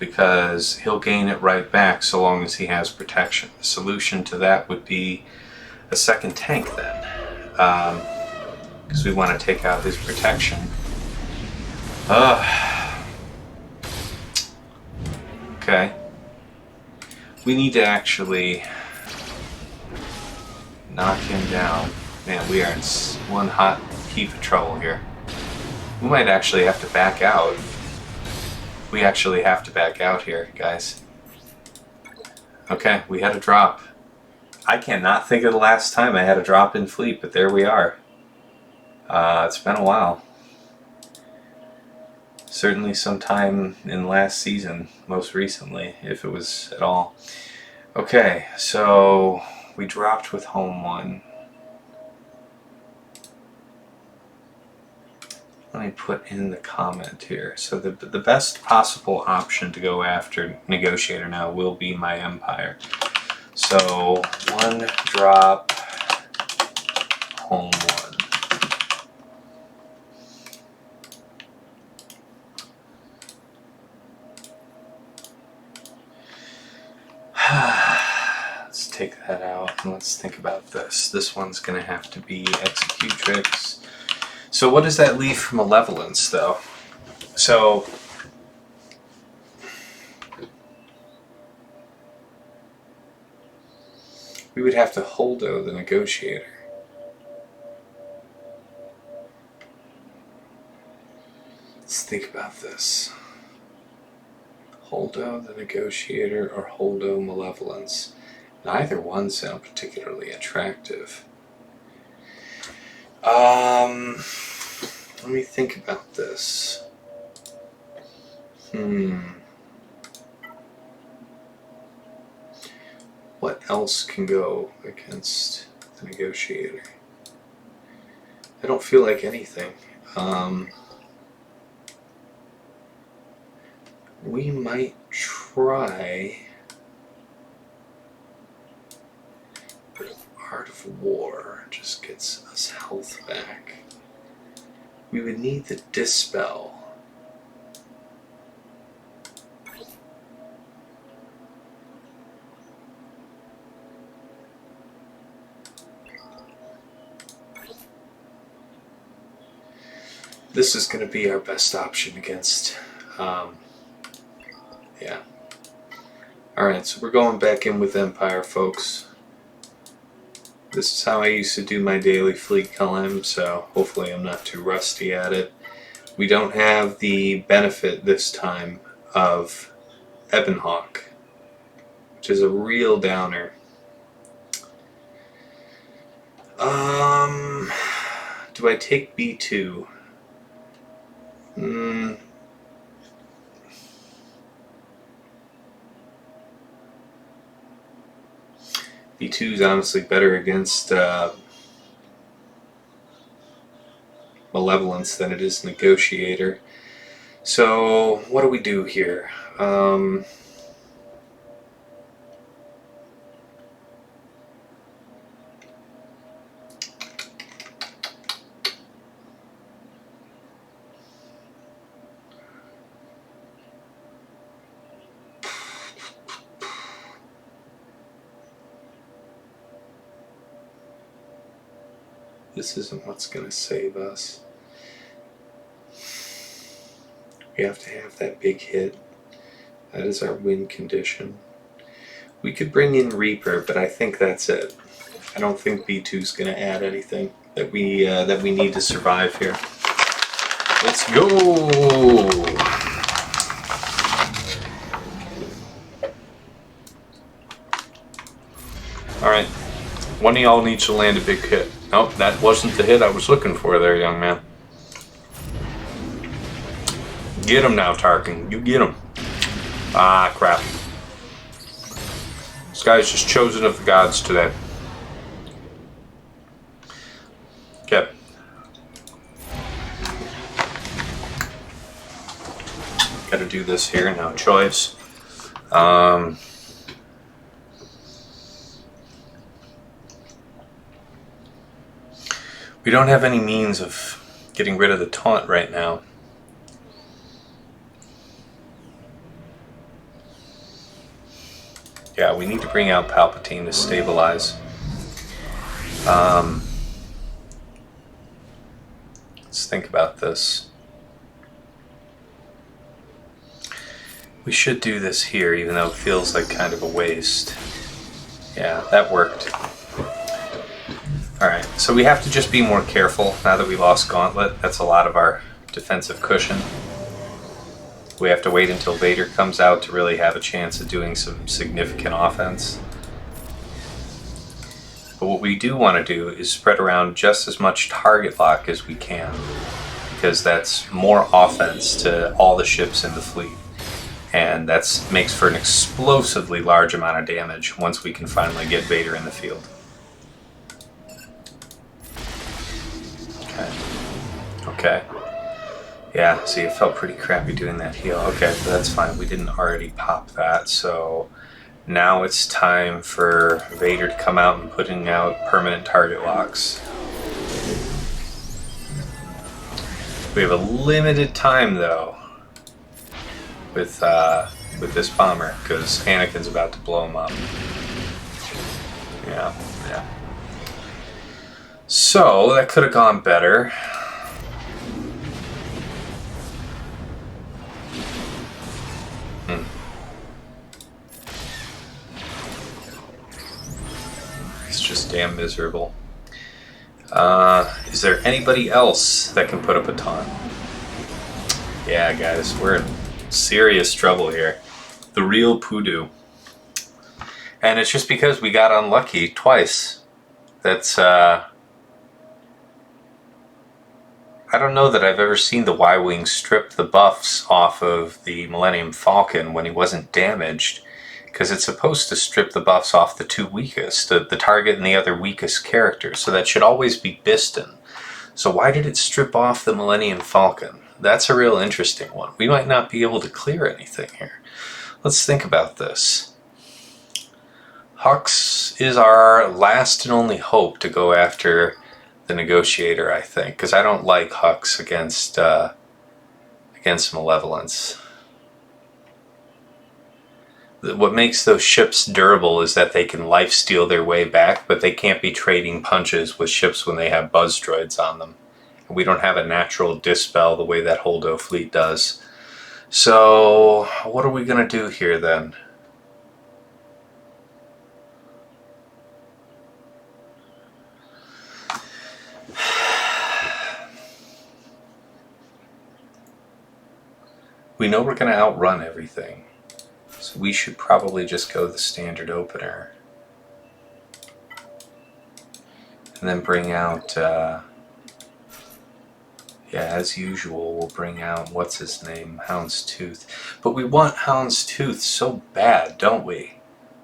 because he'll gain it right back so long as he has protection. The solution to that would be a second tank then, because we want to take out his protection. Okay. We need to actually knock him down. Man, we are in one hot heap of trouble here. We might actually have to back out. We actually have to back out here, guys. Okay, we had a drop. I cannot think of the last time I had a drop in fleet, but there we are. It's been a while. Certainly sometime in last season, most recently, if it was at all. Okay, so we dropped with home 1. Let me put in the comment here. So the best possible option to go after Negotiator now will be my Empire. So 1 drop, home 1. Let's take that out and let's think about this. This one's going to have to be Executrix. So what does that leave for Malevolence, though? So we would have to Holdo the Negotiator. Let's think about this. Holdo the Negotiator or Holdo Malevolence. Neither one sound particularly attractive. Let me think about this. What else can go against the Negotiator? I don't feel like anything. We might try Art of War. Just gets us health back. We would need the Dispel. This is going to be our best option against, yeah. Alright, so we're going back in with Empire, folks. This is how I used to do my daily fleet column, so hopefully I'm not too rusty at it. We don't have the benefit this time of Ebonhawk, which is a real downer. Do I take B2? B2 is honestly better against Malevolence than it is Negotiator. So, what do we do here? This isn't what's going to save us. We have to have that big hit. That is our win condition. We could bring in Reaper, but I think that's it. I don't think B2's going to add anything that we need to survive here. Let's go! Alright. One of y'all needs to land a big hit. Nope, that wasn't the hit I was looking for there, young man. Get him now, Tarkin. You get him. Ah, crap. This guy's just chosen of the gods today. Okay. Gotta do this here, no choice. We don't have any means of getting rid of the taunt right now. Yeah, we need to bring out Palpatine to stabilize. Let's think about this. We should do this here, even though it feels like kind of a waste. Yeah, that worked. Alright, so we have to just be more careful now that we lost Gauntlet. That's a lot of our defensive cushion. We have to wait until Vader comes out to really have a chance of doing some significant offense. But what we do want to do is spread around just as much target lock as we can, because that's more offense to all the ships in the fleet. And that makes for an explosively large amount of damage once we can finally get Vader in the field. Okay. Yeah, see, it felt pretty crappy doing that heal. Okay, but that's fine. We didn't already pop that, so now it's time for Vader to come out and putting out permanent target locks. We have a limited time, though, with this bomber, because Anakin's about to blow him up. Yeah. So, that could have gone better. It's just damn miserable. Is there anybody else that can put up a taunt? Yeah, guys, we're in serious trouble here. The real poodoo. And it's just because we got unlucky twice. That's, I don't know that I've ever seen the Y-Wing strip the buffs off of the Millennium Falcon when he wasn't damaged, because it's supposed to strip the buffs off the two weakest, the target and the other weakest characters, so that should always be Biston. So why did it strip off the Millennium Falcon? That's a real interesting one. We might not be able to clear anything here. Let's think about this. Hux is our last and only hope to go after the Negotiator, I think, because I don't like Hux against Malevolence. What makes those ships durable is that they can lifesteal their way back, but they can't be trading punches with ships when they have buzz droids on them. And we don't have a natural dispel the way that Holdo fleet does. So, what are we going to do here then? We know we're going to outrun everything, so we should probably just go the standard opener. And then bring out, yeah, as usual, we'll bring out, what's his name, Houndstooth. But we want Houndstooth so bad, don't we,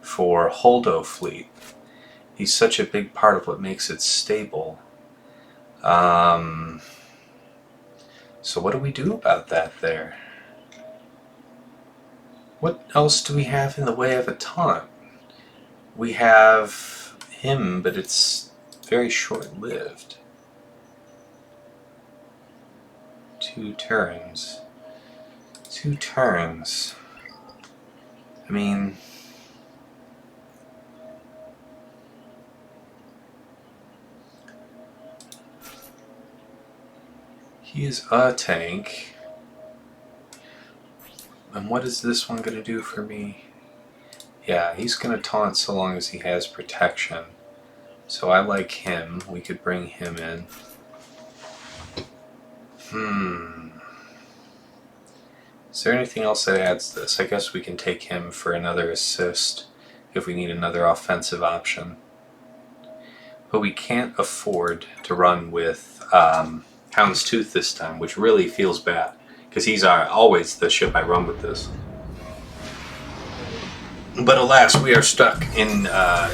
for Holdo fleet. He's such a big part of what makes it stable. So what do we do about that there? What else do we have in the way of a taunt? We have him, but it's very short-lived. 2 turns. 2 turns. I mean... he is a tank. And what is this one going to do for me? Yeah, he's going to taunt so long as he has protection. So I like him. We could bring him in. Is there anything else that adds this? I guess we can take him for another assist if we need another offensive option. But we can't afford to run with Houndstooth this time, which really feels bad. Because he's always the ship I run with this. But alas, we are stuck in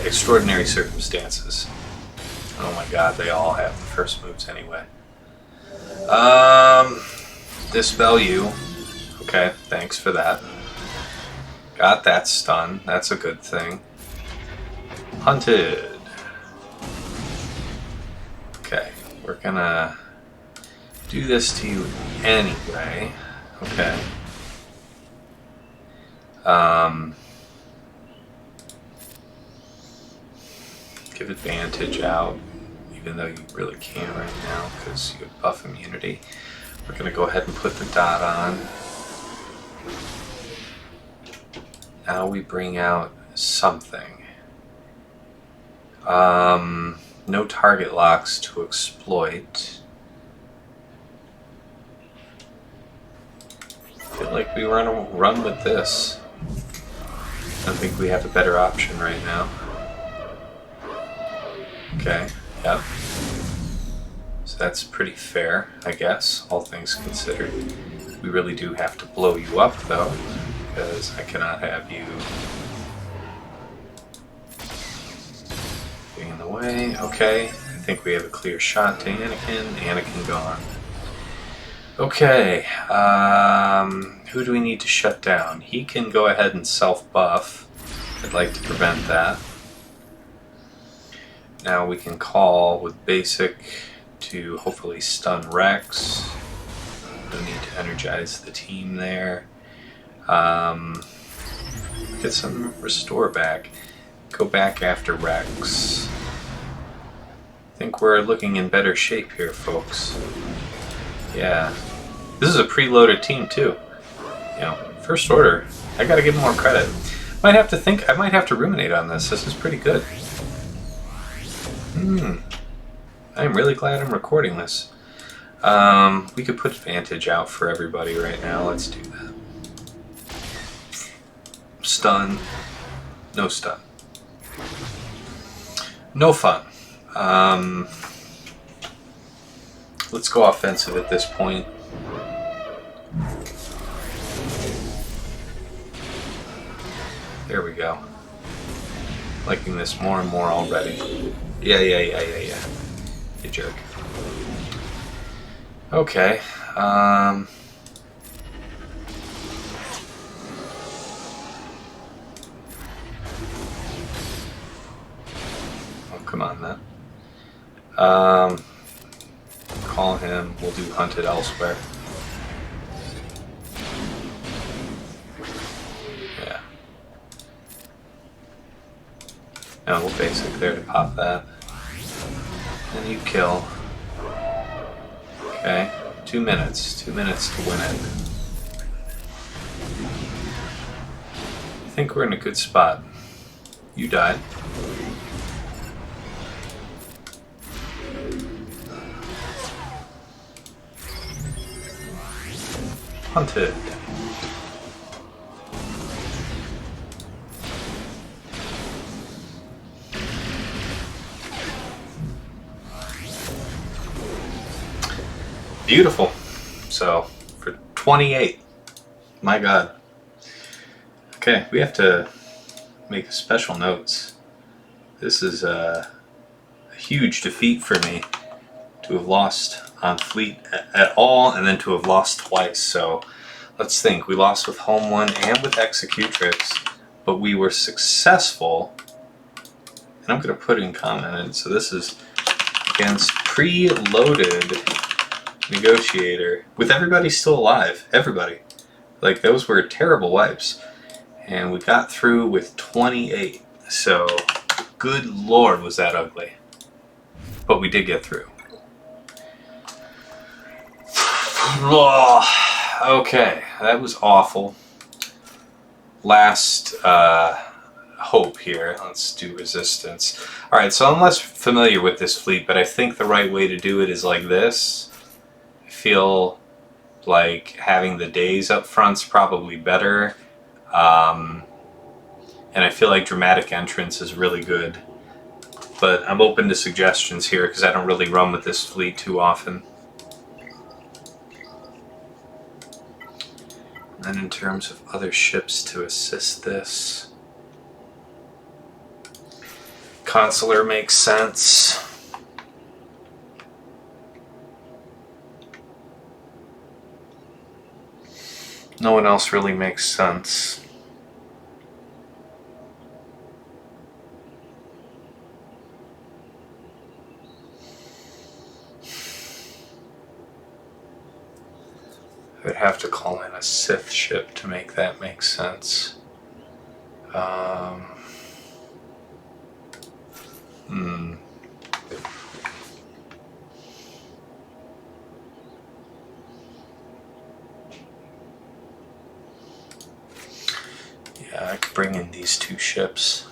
extraordinary circumstances. Oh my god, they all have the first moves anyway. Dispel you. Okay, thanks for that. Got that stun. That's a good thing. Hunted. Okay, we're gonna do this to you anyway. Okay. Give advantage out, even though you really can't right now because you have buff immunity. We're going to go ahead and put the dot on. Now we bring out something. No target locks to exploit. I feel like we run with this. I don't think we have a better option right now. Okay, yep. So that's pretty fair, I guess, all things considered. We really do have to blow you up, though, because I cannot have you being in the way. Okay, I think we have a clear shot to Anakin. Anakin gone. Okay, who do we need to shut down? He can go ahead and self-buff. I'd like to prevent that. Now we can call with basic to hopefully stun Rex. No need to energize the team there. Get some restore back. Go back after Rex. I think we're looking in better shape here, folks. Yeah. This is a preloaded team too. You know, First Order. I gotta give them more credit. I might have to ruminate on this. This is pretty good. I'm really glad I'm recording this. We could put advantage out for everybody right now. Let's do that. Stun. No stun. No fun. Let's go offensive at this point. There we go. Liking this more and more already. Yeah. You jerk. Okay. Oh, come on, then. Call him. We'll do hunted elsewhere. Yeah. No, we'll basic there to pop that. And you kill. Okay. 2 minutes. 2 minutes to win it. I think we're in a good spot. You died. Hunted. Beautiful. So, for 28. My god. Okay, we have to make special notes. This is a huge defeat for me to have lost on fleet at all, and then to have lost twice. So let's think. We lost with Home 1 and with Executrix, but we were successful. And I'm going to put in commented. So this is against preloaded Negotiator with everybody still alive. Everybody. Like, those were terrible wipes. And we got through with 28. So, good lord, was that ugly. But we did get through. Okay, that was awful. Last hope here. Let's do resistance. Alright, so I'm less familiar with this fleet, but I think the right way to do it is like this. I feel like having the days up front's probably better. And I feel like dramatic entrance is really good. But I'm open to suggestions here because I don't really run with this fleet too often. And then in terms of other ships to assist this, Consular makes sense. No one else really makes sense. I would have to call in a Sith ship to make that make sense. Yeah, I could bring in these two ships.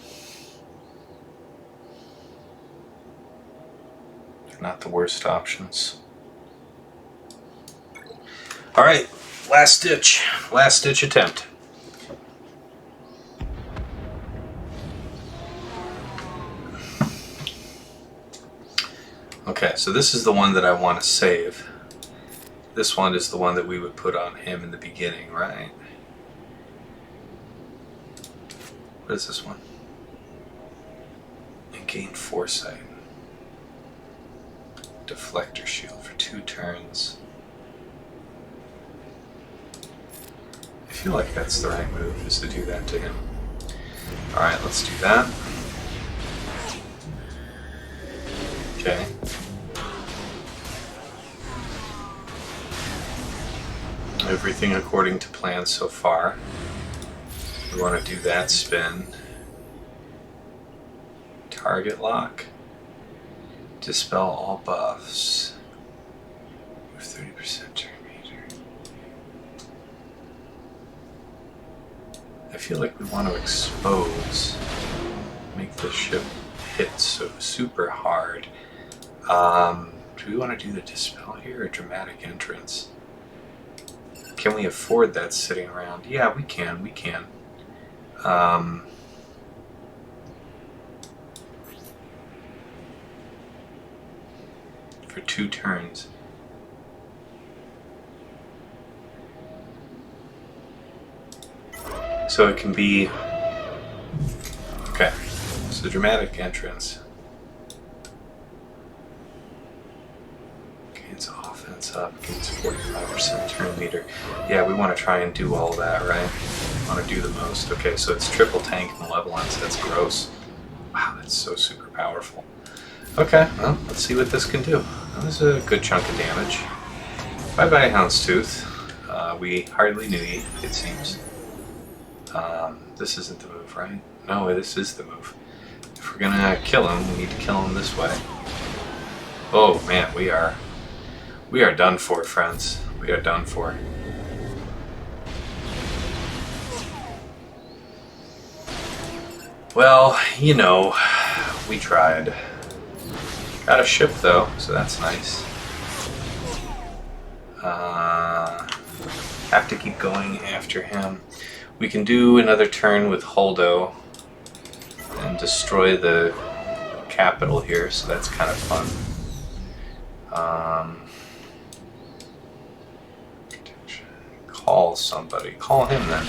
They're not the worst options. Alright, last ditch attempt. Okay, so this is the one that I want to save. This one is the one that we would put on him in the beginning, right? What is this one? And gain foresight. Deflector shield for 2 turns. I feel like that's the right move, is to do that to him. Alright, let's do that. Okay. Everything according to plan so far. We want to do that spin. Target lock. Dispel all buffs. Move 30% turn meter. I feel like we want to expose. Make the ship hit so super hard. Do we want to do the dispel here or dramatic entrance? Can we afford that sitting around? Yeah, we can. For 2 turns. So it can be... Okay, so dramatic entrance. Gains offense up, gains 45% turn meter. Yeah, we want to try and do all that, right? We want to do the most. Okay, so it's triple tank Malevolence. That's gross. Wow, that's so super powerful. Okay, well, let's see what this can do. That was a good chunk of damage. Bye-bye, Houndstooth. We hardly knew you, it seems. This isn't the move, right? No, this is the move. If we're gonna kill him, we need to kill him this way. Oh man, we are done for, friends. We are done for. Well, you know, we tried. Got a ship though, so that's nice. Have to keep going after him. We can do another turn with Holdo and destroy the capital here, so that's kind of fun. Call somebody. Call him then.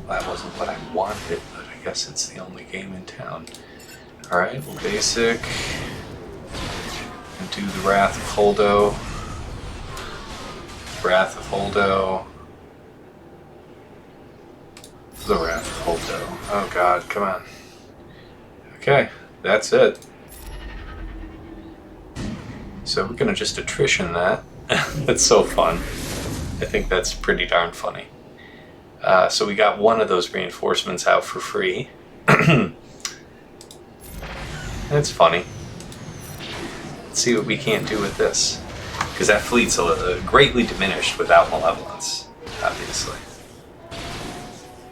Well, that wasn't what I wanted, but I guess it's the only game in town. Alright, basic. And do the Wrath of Holdo. Wrath of Holdo. The Wrath of Holdo. Oh god, come on. Okay, that's it. So we're gonna just attrition that. That's so fun. I think that's pretty darn funny. So we got one of those reinforcements out for free. That's funny. Let's see what we can't do with this. Because that fleet's greatly diminished without Malevolence, obviously.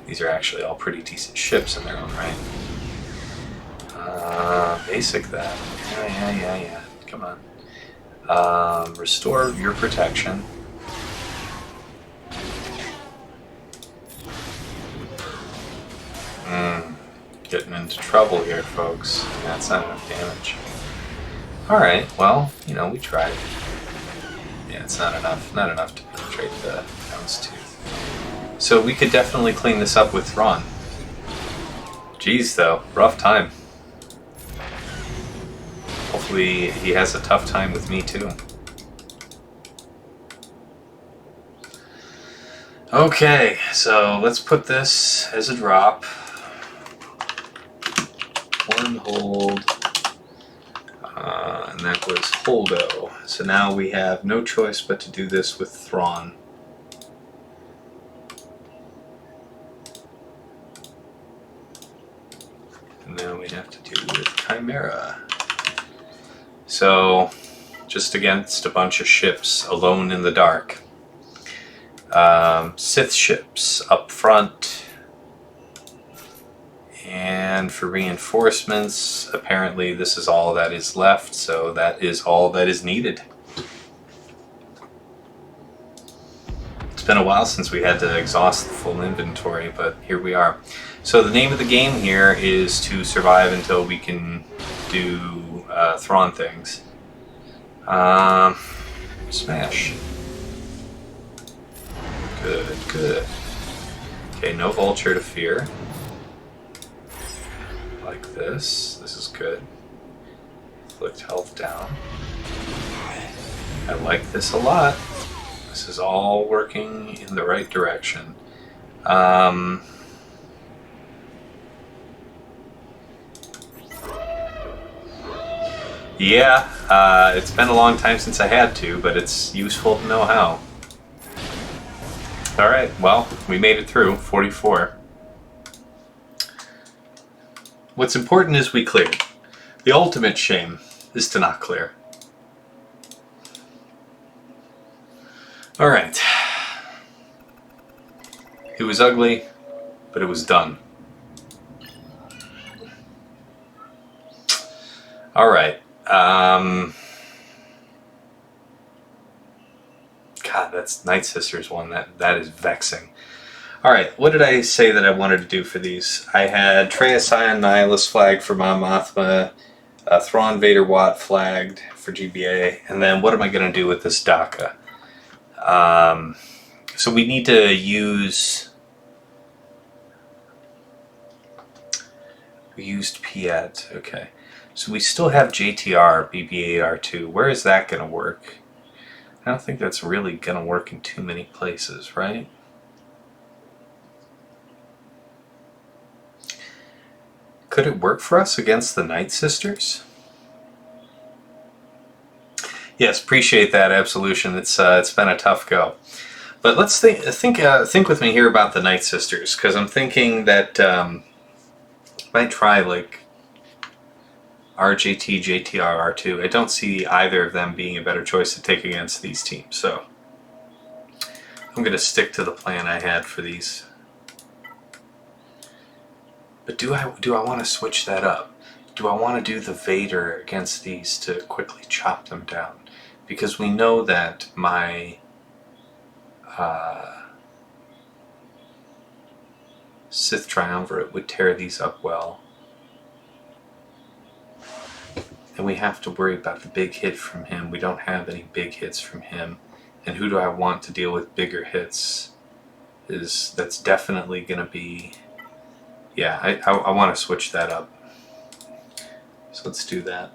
These are actually all pretty decent ships in their own right. Basic that. Yeah. Come on. Restore your protection. Getting into trouble here, folks. That's not enough damage. Alright, well, you know, we tried. Yeah, it's not enough. Not enough to penetrate the Houndstooth. So we could definitely clean this up with Thrawn. Jeez, though. Rough time. Hopefully he has a tough time with me, too. Okay, so let's put this as a drop. One hold. And that was Holdo. So now we have no choice but to do this with Thrawn. And now we have to do with Chimera. So, just against a bunch of ships alone in the dark. Sith ships up front. And for reinforcements, apparently this is all that is left, so that is all that is needed. It's been a while since we had to exhaust the full inventory, but here we are. So the name of the game here is to survive until we can do Thrawn things. Smash. Good. Okay, no Vulture to fear. Like this. This is good. Inflict health down. I like this a lot. This is all working in the right direction. Yeah, it's been a long time since I had to, but it's useful to know how. Alright, well, we made it through. 44. What's important is we cleared. The ultimate shame is to not clear. Alright. It was ugly, but it was done. Alright. God, that's Night Sisters one. That is vexing. Alright, what did I say that I wanted to do for these? I had Traya, Sion, Nihilus flagged for Mon Mothma, Thrawn, Vader, Watt flagged for GBA, and then what am I going to do with this Daka? So we need to use... We used Piett, okay. So we still have JTR, BB-8R2. Where is that going to work? I don't think that's really going to work in too many places, right? Could it work for us against the Night Sisters? Yes, appreciate that, Absolution. It's been a tough go. But let's think with me here about the Night Sisters, because I'm thinking that I might try like RJT, JTR, R2. I don't see either of them being a better choice to take against these teams, so I'm going to stick to the plan I had for these. But do I want to switch that up? Do I want to do the Vader against these to quickly chop them down? Because we know that my Sith Triumvirate would tear these up well. And we have to worry about the big hit from him. We don't have any big hits from him. And who do I want to deal with bigger hits? That's definitely going to be... Yeah, I want to switch that up. So let's do that.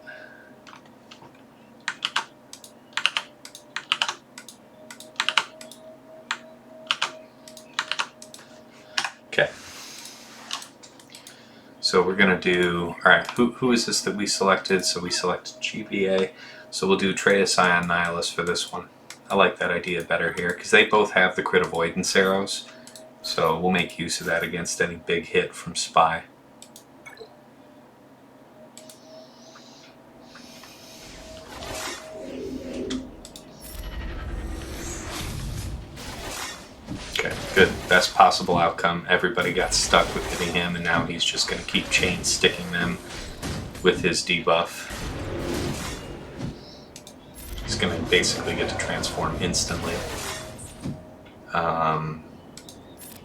Okay. So we're going to do, alright, who is this that we selected? So we selected GBA. So we'll do Traya, Sion, Nihilus for this one. I like that idea better here, because they both have the crit avoidance arrows. So we'll make use of that against any big hit from Spy. Okay, good. Best possible outcome. Everybody got stuck with hitting him, and now he's just going to keep chain sticking them with his debuff. He's going to basically get to transform instantly.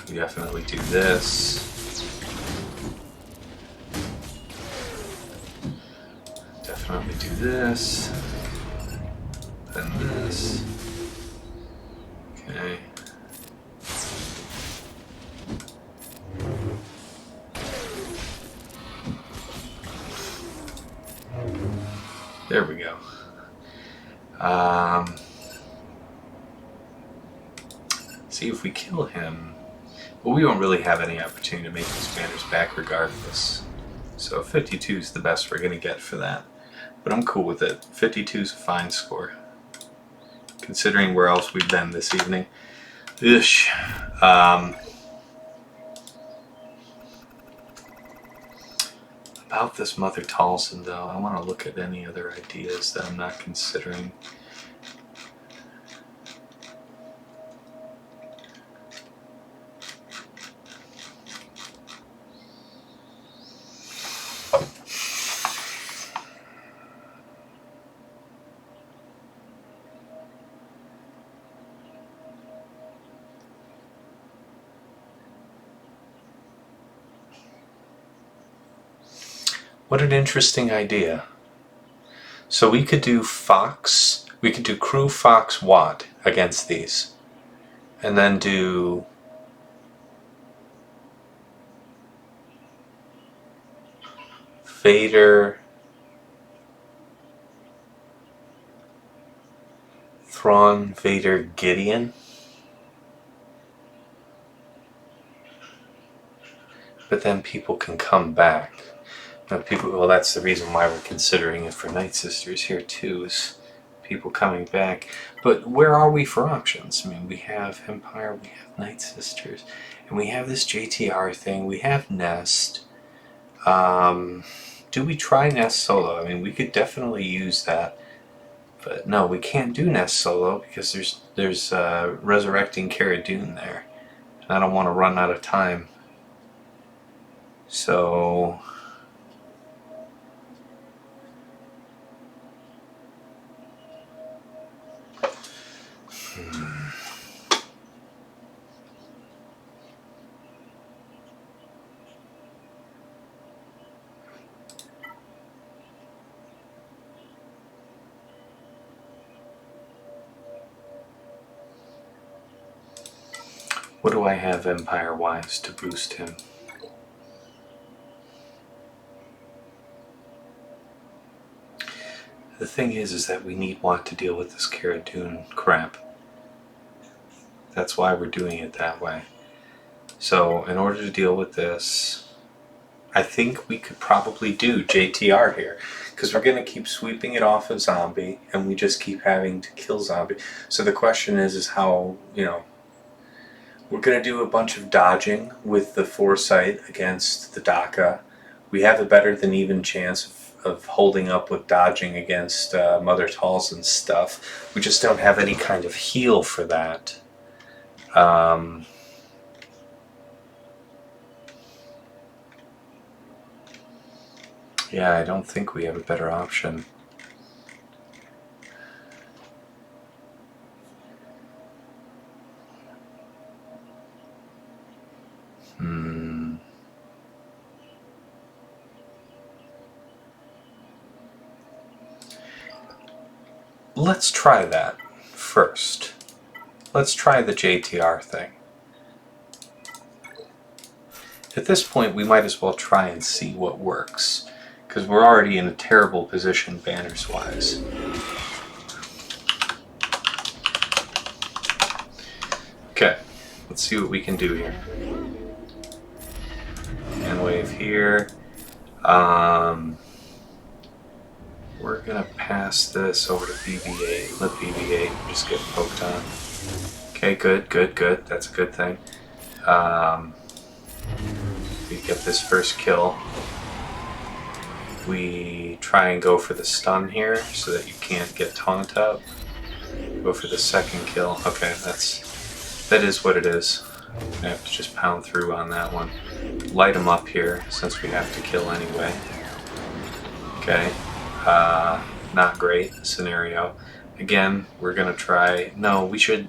We definitely do this. Definitely do this. Then this. Okay. There we go. See if we kill him. Well, we won't really have any opportunity to make these banners back regardless. So 52 is the best we're going to get for that. But I'm cool with it. 52 is a fine score, considering where else we've been this evening. Ish. About this Mother Talzin, though, I want to look at any other ideas that I'm not considering. What an interesting idea. So we could do Fox, we could do Crew, Fox, Watt against these. And then do Vader, Thrawn, Vader, Gideon. But then people can come back. Well, that's the reason why we're considering it for Night Sisters here too, is people coming back. But where are we for options? I mean, we have Empire, we have Night Sisters, and we have this JTR thing, we have Nest. Do we try Nest solo? I mean, we could definitely use that. But no, we can't do Nest solo because there's Resurrecting Cara Dune there. And I don't want to run out of time. So what do I have Empire-wise to boost him? The thing is that we need Watt to deal with this Cara Dune crap. That's why we're doing it that way. So, in order to deal with this, I think we could probably do JTR here. Because we're going to keep sweeping it off of Zombie, and we just keep having to kill Zombie. So the question is how, we're going to do a bunch of dodging with the Foresight against the Daka. We have a better than even chance of holding up with dodging against Mother Talzin's stuff. We just don't have any kind of heal for that. Yeah, I don't think we have a better option. Let's try that first. Let's try the JTR thing. At this point, we might as well try and see what works. because we're already in a terrible position banners-wise. Okay, let's see what we can do here. Hand wave here. We're gonna pass this over to BB-8. Let BB-8 just get poked on. Okay, good. That's a good thing. We get this first kill. We try and go for the stun here so that you can't get taunt up. Go for the second kill. Okay, that is what it is. I have to just pound through on that one. Light them up here since we have to kill anyway. Okay, not great scenario. Again, we're gonna try. No, we should.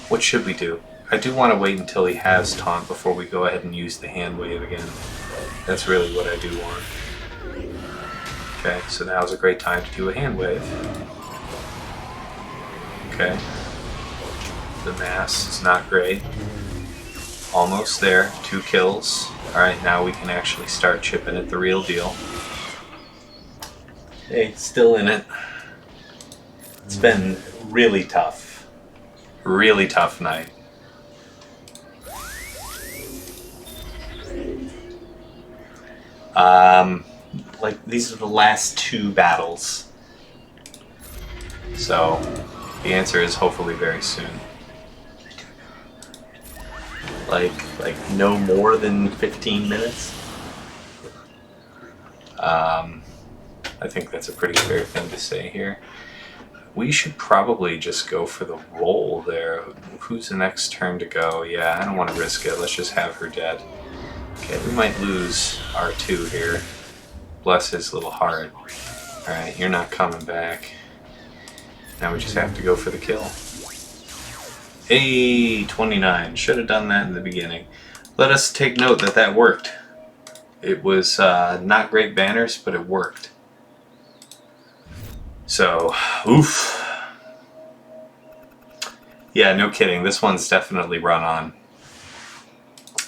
What should we do? I do want to wait until he has taunt before we go ahead and use the hand wave again. That's really what I do want. Okay, so now's a great time to do a hand wave. Okay. The mass is not great. Almost there. 2 kills. Alright, now we can actually start chipping at the real deal. Hey, still in it. It's been really tough. Really tough night. Like, these are the last 2 battles. So, the answer is hopefully very soon. Like no more than 15 minutes. I think that's a pretty fair thing to say here. We should probably just go for the roll there. Who's the next turn to go? Yeah, I don't want to risk it. Let's just have her dead. Okay, we might lose R2 here. Bless his little heart. Alright, you're not coming back. Now we just have to go for the kill. Hey, 29. Should have done that in the beginning. Let us take note that that worked. It was not great banners, but it worked. So, oof. Yeah, no kidding. This one's definitely run on.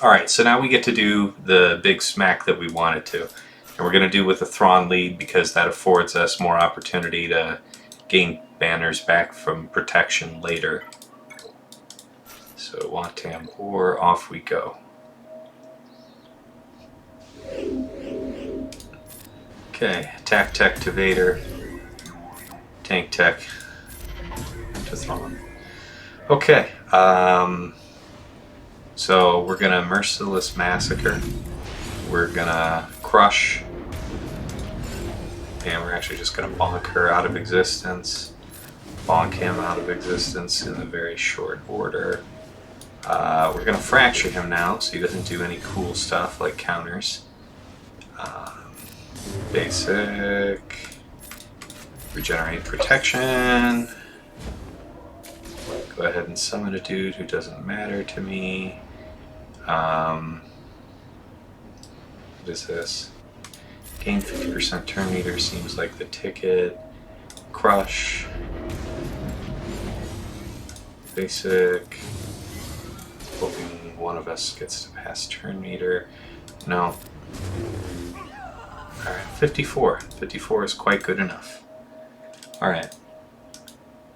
Alright, so now we get to do the big smack that we wanted to. And we're going to do with the Thrawn lead because that affords us more opportunity to gain banners back from protection later. So, Watam or off we go. Okay, attack tech to Vader. Tank tech to Thrawn. Okay, so we're gonna Merciless Massacre. We're gonna Crush. And we're actually just gonna bonk her out of existence. Bonk him out of existence in a very short order. We're gonna Fracture him now so he doesn't do any cool stuff like counters. Basic. Regenerate protection. Go ahead and summon a dude who doesn't matter to me. What is this? Gain 50% turn meter seems like the ticket. Crush. Basic. Hoping one of us gets to pass turn meter. No. Alright, 54. 54 is quite good enough. Alright.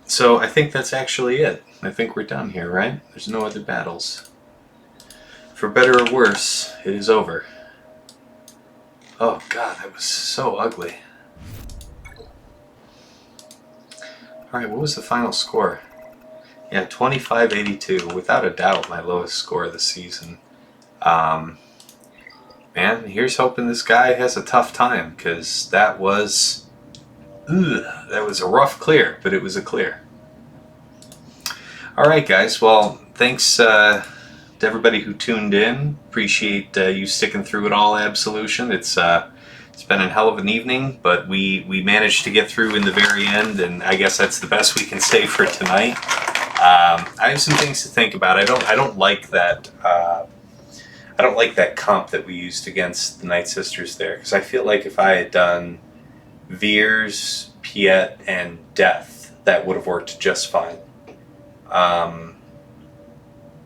So I think that's actually it. I think we're done here, right? There's no other battles. For better or worse, it is over. Oh god, that was so ugly. Alright, what was the final score? Yeah, 2582. Without a doubt, my lowest score of the season. Man, here's hoping this guy has a tough time, because that was... that was a rough clear, but it was a clear. Alright guys, well, thanks to everybody who tuned in. Appreciate you sticking through it all, Absolution. It's been a hell of an evening, but we managed to get through in the very end, and I guess that's the best we can say for tonight. I have some things to think about. I don't like that. I don't like that comp that we used against the Night Sisters there, because I feel like if I had done Veers, Piett, and Death, that would have worked just fine.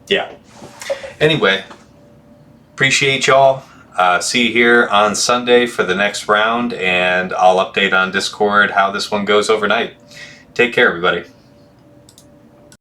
Yeah. Anyway, appreciate y'all. see you here on Sunday for the next round, and I'll update on Discord how this one goes overnight. Take care, everybody.